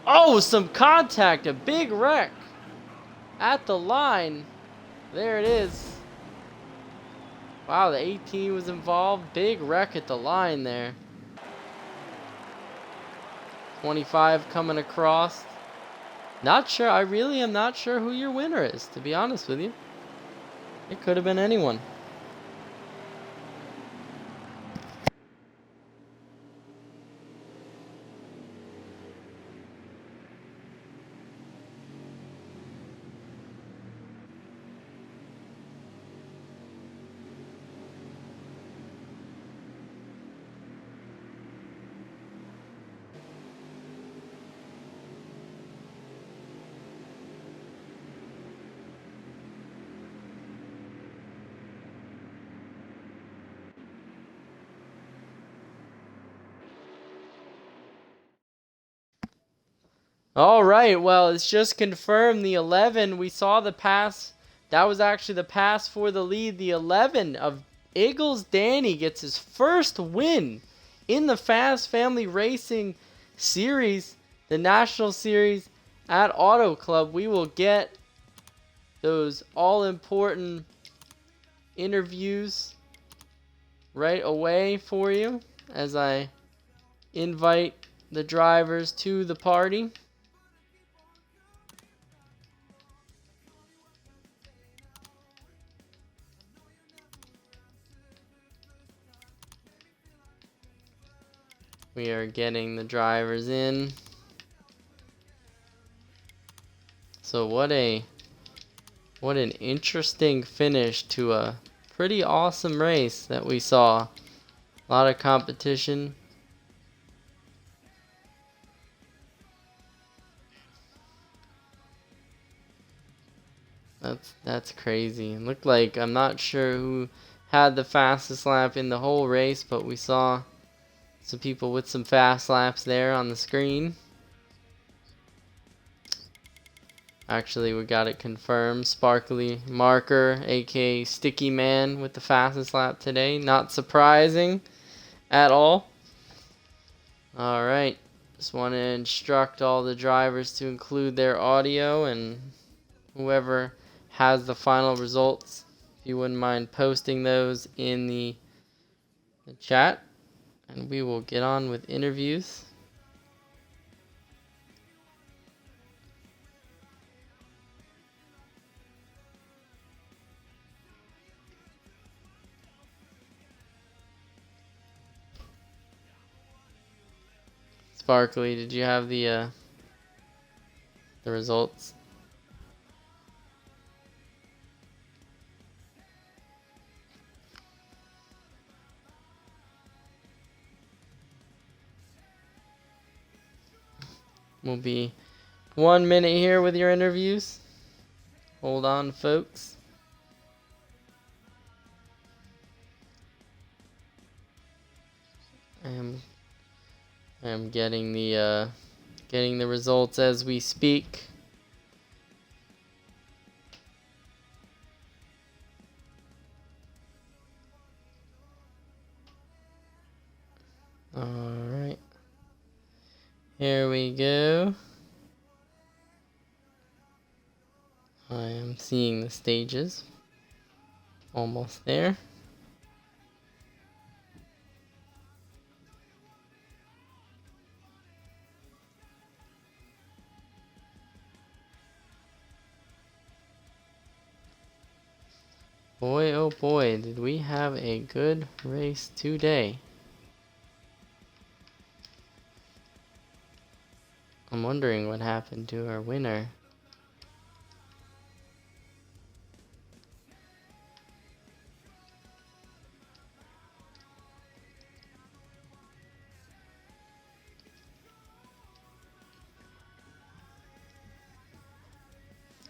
Oh, some contact. A big wreck at the line. There it is. Wow, the 18 was involved. Big wreck at the line there. 25 coming across. Not sure. I really am not sure who your winner is, to be honest with you. It could have been anyone. All right, well, it's just confirmed the 11. We saw the pass. That was actually the pass for the lead. The 11 of Eagles Danny gets his first win in the Fast Family Racing Series, the National Series at Auto Club. We will get those all-important interviews right away for you as I invite the drivers to the party. We are getting the drivers in. So what an interesting finish to a pretty awesome race that we saw. A lot of competition. That's crazy. It looked like, I'm not sure who had the fastest lap in the whole race, but we saw some people with some fast laps there on the screen. Actually, we got it confirmed. Sparkly Marker, aka Sticky Man, with the fastest lap today. Not surprising at all. Alright, just want to instruct all the drivers to include their audio, and whoever has the final results, if you wouldn't mind posting those in the chat, and we will get on with interviews. Sparkly, did you have the results? We'll be 1 minute here with your interviews. Hold on, folks. I am getting the results as we speak. All right. Here we go. I am seeing the stages. Almost there. Boy, oh boy, did we have a good race today. I'm wondering what happened to our winner.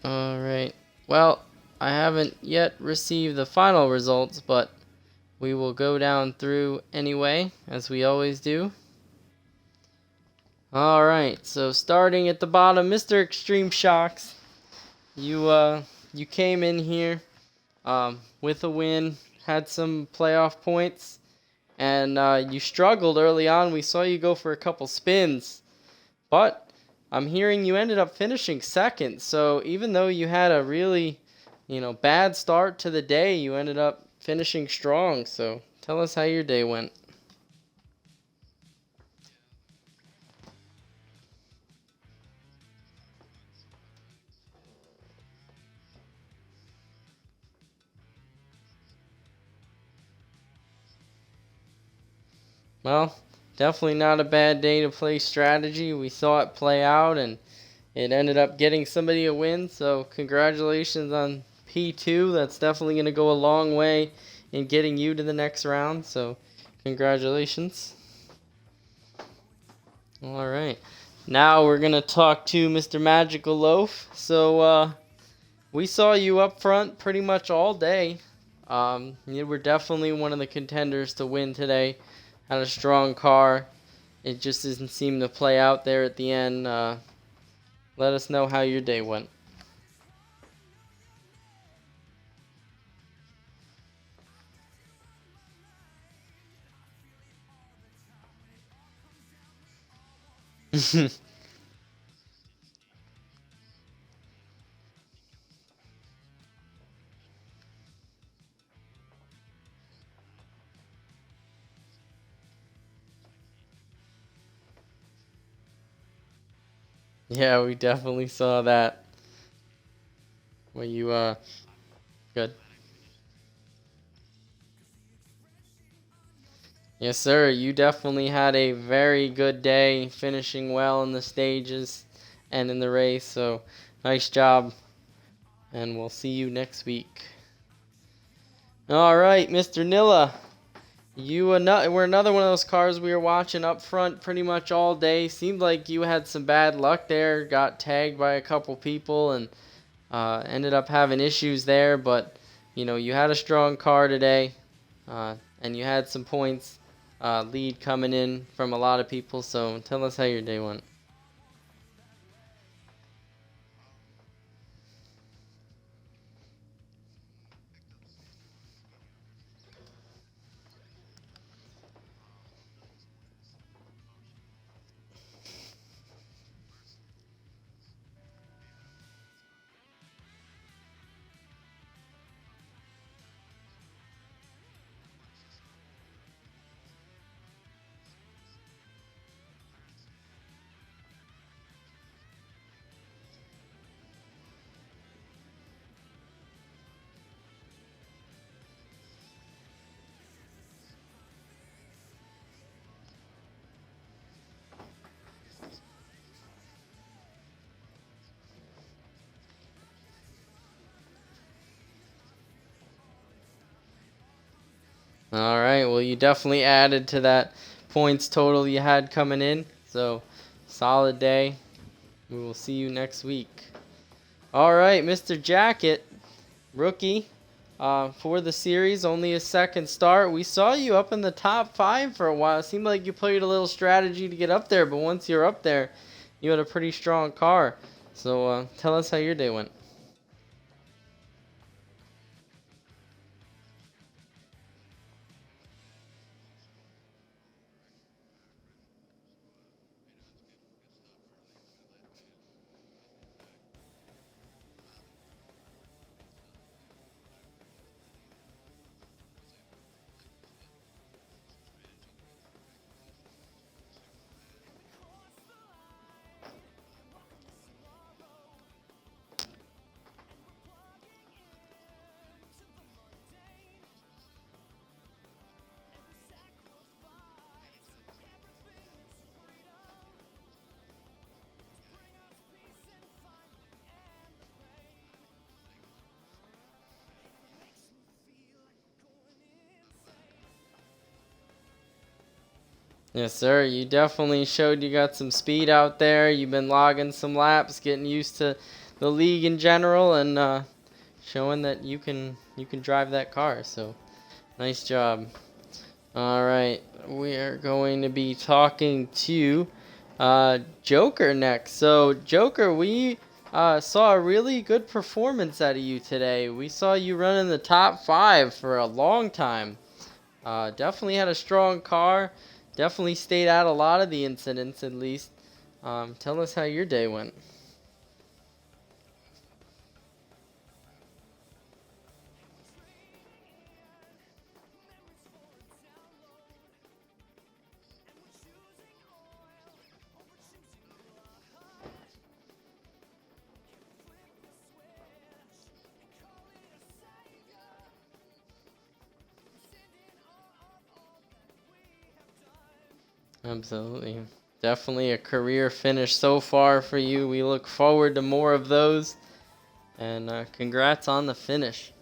Alright, well, I haven't yet received the final results, but we will go down through anyway, as we always do. Alright, so starting at the bottom, Mr. Extreme Shocks. You came in here with a win, had some playoff points, and you struggled early on. We saw you go for a couple spins, but I'm hearing you ended up finishing second. So even though you had a really, bad start to the day, you ended up finishing strong. So tell us how your day went. Well, definitely not a bad day to play strategy. We saw it play out, and it ended up getting somebody a win. So congratulations on P2. That's definitely going to go a long way in getting you to the next round. So congratulations. All right. Now we're going to talk to Mr. Magical Loaf. So we saw you up front pretty much all day. You were definitely one of the contenders to win today. Had a strong car. It just didn't seem to play out there at the end. Let us know how your day went. Yeah, we definitely saw that. Well, you good. Yes, sir. You definitely had a very good day, finishing well in the stages and in the race. So, nice job. And we'll see you next week. All right, Mr. Nilla. You were another one of those cars we were watching up front pretty much all day. Seemed like you had some bad luck there. Got tagged by a couple people and ended up having issues there. But, you had a strong car today. And you had some points lead coming in from a lot of people. So tell us how your day went. All right. Well, you definitely added to that points total you had coming in. So, solid day. We will see you next week. All right, Mr. Jacket, rookie for the series, only a second start. We saw you up in the top 5 for a while. It seemed like you played a little strategy to get up there, but once you're up there, you had a pretty strong car. So, tell us how your day went. Yes, sir. You definitely showed you got some speed out there. You've been logging some laps, getting used to the league in general, and showing that you can drive that car. So, nice job. All right, we are going to be talking to Joker next. So, Joker, we saw a really good performance out of you today. We saw you run in the top 5 for a long time. Definitely had a strong car. Definitely stayed out a lot of the incidents, at least. Tell us how your day went. Absolutely. Definitely a career finish so far for you. We look forward to more of those. And congrats on the finish.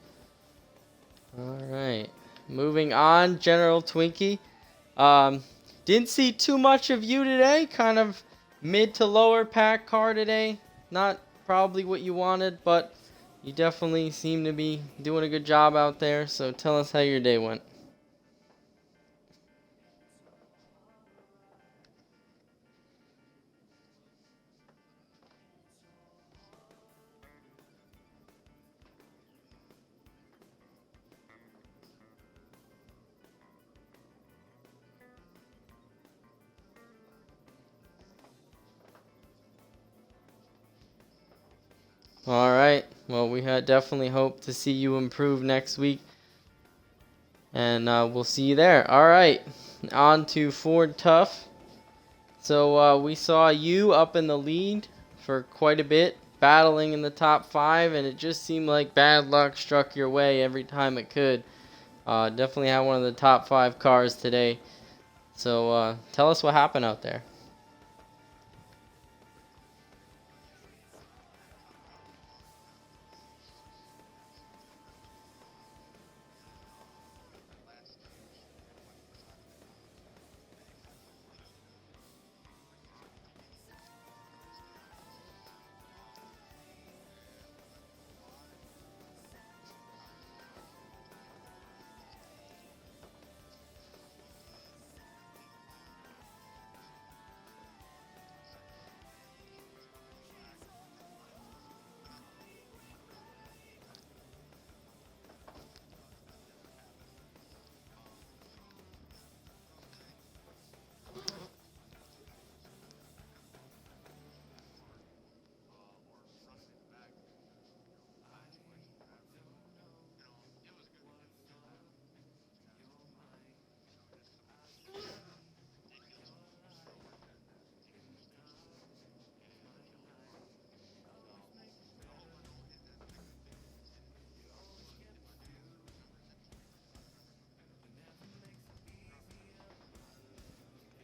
All right. Moving on, General Twinkie. Um, didn't see too much of you today. Kind of mid to lower pack car today. Not probably what you wanted, but you definitely seem to be doing a good job out there. So tell us how your day went. All right. Well, we had definitely hope to see you improve next week. And we'll see you there. All right. On to Ford Tough. So we saw you up in the lead for quite a bit, battling in the top 5, and it just seemed like bad luck struck your way every time it could. Definitely had one of the top 5 cars today. So tell us what happened out there.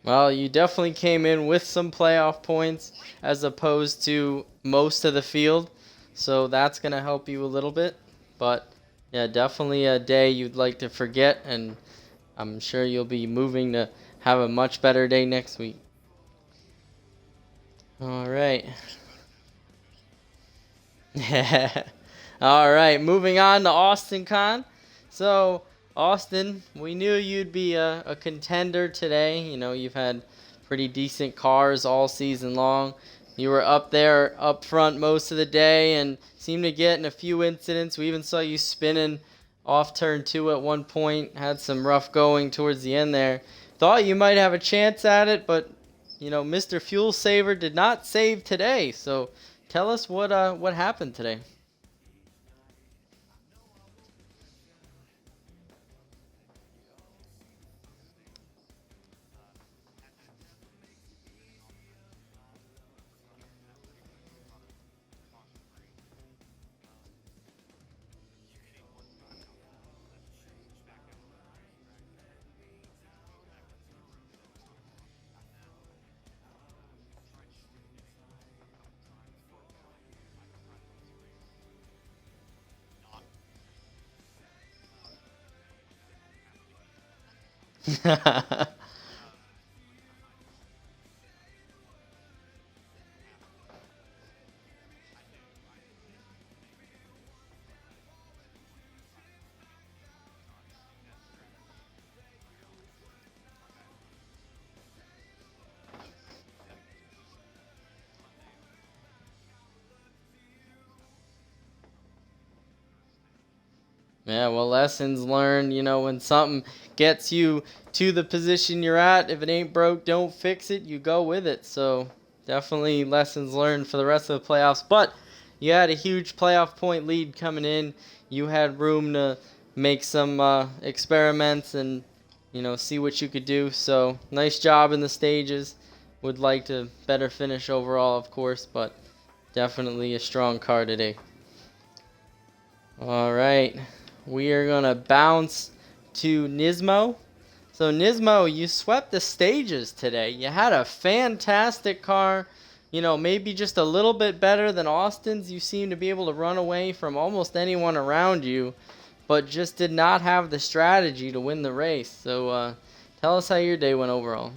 Well, you definitely came in with some playoff points as opposed to most of the field. So that's going to help you a little bit. But yeah, definitely a day you'd like to forget and I'm sure you'll be moving to have a much better day next week. All right. All right, moving on to Austin Con. So, Austin, we knew you'd be a contender today. You know, you've had pretty decent cars all season long. You were up there, up front most of the day and seemed to get in a few incidents. We even saw you spinning off turn 2 at one point. Had some rough going towards the end there. Thought you might have a chance at it, but, you know, Mr. Fuel Saver did not save today. So, tell us what happened today. Yeah, well, lessons learned. You know, when something gets you to the position you're at, if it ain't broke, don't fix it. You go with it. So, definitely lessons learned for the rest of the playoffs. But you had a huge playoff point lead coming in. You had room to make some experiments and, you know, see what you could do. So, nice job in the stages. Would like to better finish overall, of course, but definitely a strong car today. All right. We are going to bounce to Nismo. So, Nismo, you swept the stages today. You had a fantastic car. You know, maybe just a little bit better than Austin's. You seem to be able to run away from almost anyone around you, but just did not have the strategy to win the race. So, tell us how your day went overall.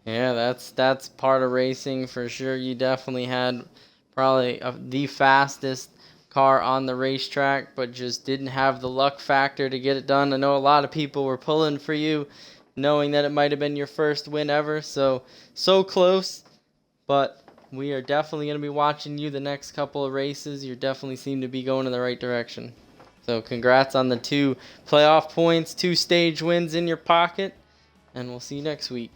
Yeah, that's part of racing for sure. You definitely had probably the fastest car on the racetrack, but just didn't have the luck factor to get it done. I know a lot of people were pulling for you, knowing that it might have been your first win ever. So close, but we are definitely going to be watching you the next couple of races. You definitely seem to be going in the right direction. So congrats on the 2 playoff points, 2 stage wins in your pocket, and we'll see you next week.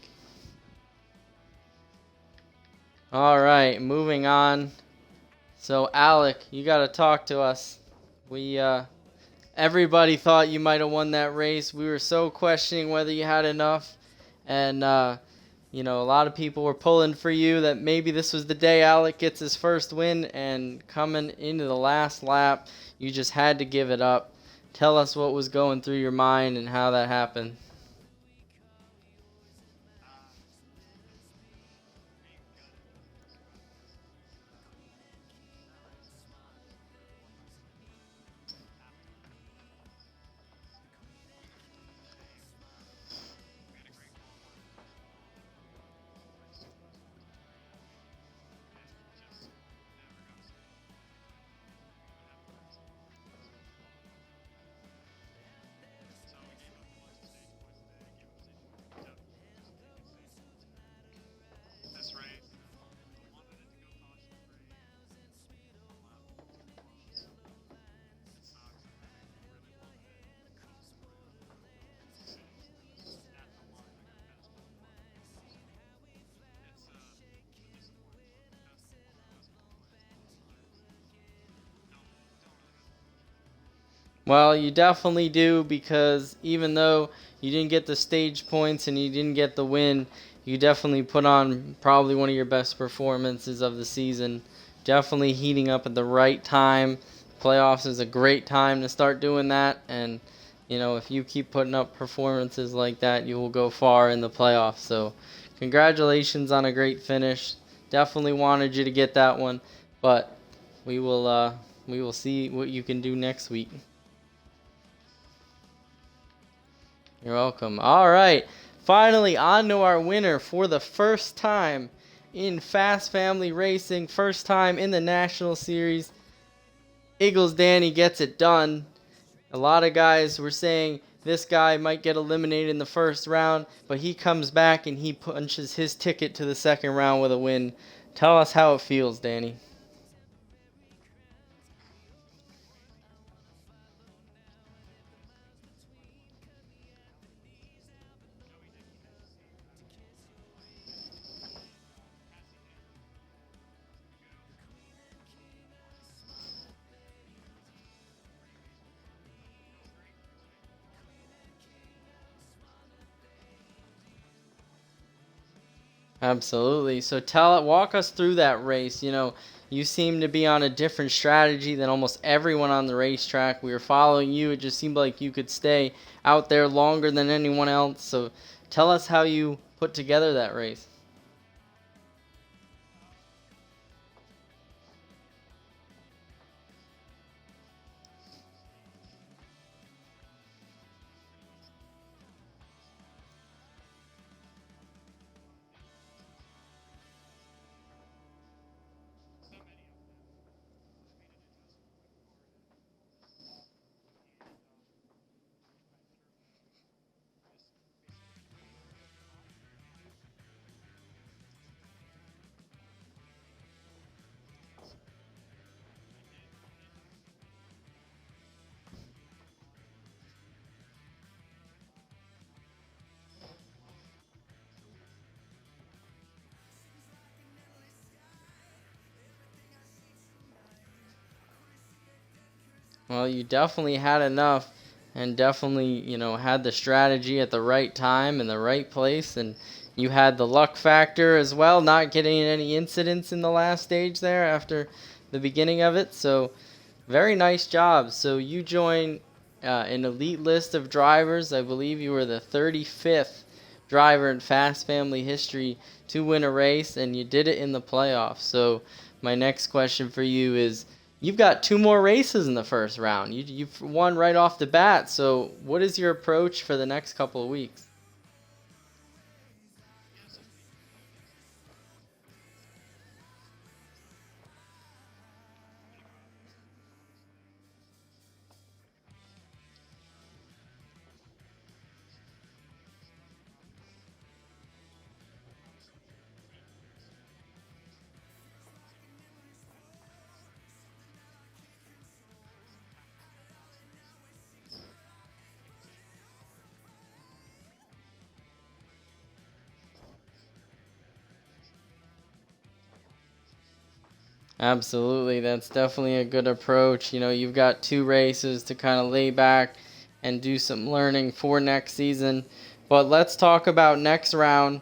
All right, moving on. So Alec, you got to talk to us. We everybody thought you might have won that race. We were so questioning whether you had enough, and you know, a lot of people were pulling for you that maybe this was the day Alec gets his first win, and coming into the last lap, you just had to give it up. Tell us what was going through your mind and how that happened. Well, you definitely do, because even though you didn't get the stage points and you didn't get the win, you definitely put on probably one of your best performances of the season. Definitely heating up at the right time. Playoffs is a great time to start doing that, and if you keep putting up performances like that, you will go far in the playoffs. So, congratulations on a great finish. Definitely wanted you to get that one, but we will see what you can do next week. You're welcome. All right. Finally, on to our winner for the first time in Fast Family Racing, first time in the National Series. Eagles Danny gets it done. A lot of guys were saying this guy might get eliminated in the first round, but he comes back and he punches his ticket to the second round with a win. Tell us how it feels, Danny. Absolutely. So walk us through that race. You seem to be on a different strategy than almost everyone on the racetrack. We were following you. It just seemed like you could stay out there longer than anyone else. So tell us how you put together that race. Well, you definitely had enough, and definitely, had the strategy at the right time and the right place, and you had the luck factor as well, not getting any incidents in the last stage there after the beginning of it. So, very nice job. So, you joined an elite list of drivers. I believe you were the 35th driver in Fast Family history to win a race, and you did it in the playoffs. So, my next question for you is, you've got two more races in the first round. You've won right off the bat. So, what is your approach for the next couple of weeks? Absolutely, that's definitely a good approach. You've got two races to kind of lay back and do some learning for next season. But let's talk about next round,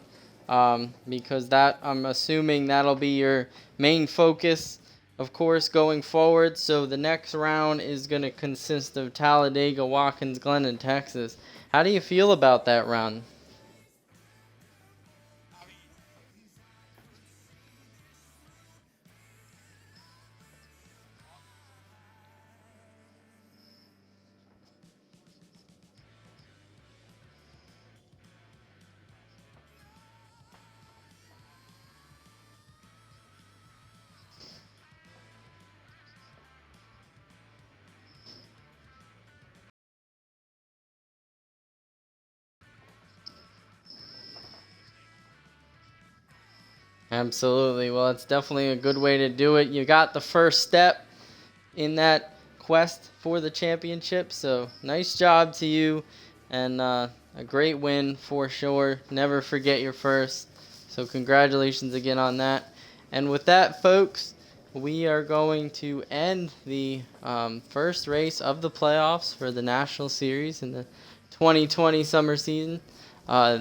because that, I'm assuming that'll be your main focus, of course, going forward. So the next round is going to consist of Talladega, Watkins Glen, and Texas. How do you feel about that round? Absolutely. Well, it's definitely a good way to do it. You got the first step in that quest for the championship. So nice job to you, and a great win for sure. Never forget your first. So congratulations again on that. And with that, folks, we are going to end the first race of the playoffs for the National Series in the 2020 summer season.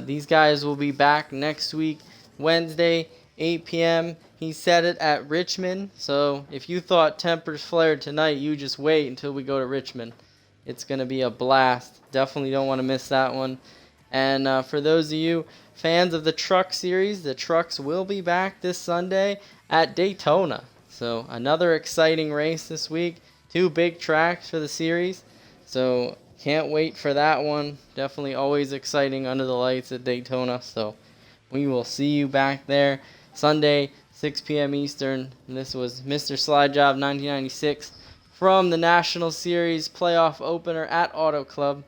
These guys will be back next week, Wednesday, 8 p.m. He said it at Richmond, so if you thought tempers flared tonight, you just wait until we go to Richmond. It's going to be a blast. Definitely don't want to miss that one. And for those of you fans of the Truck Series, the Trucks will be back this Sunday at Daytona. So another exciting race this week. 2 big tracks for the series. So can't wait for that one. Definitely always exciting under the lights at Daytona. So we will see you back there Sunday, 6 p.m. Eastern. And this was Mr. Slide Job 1996 from the National Series playoff opener at Auto Club.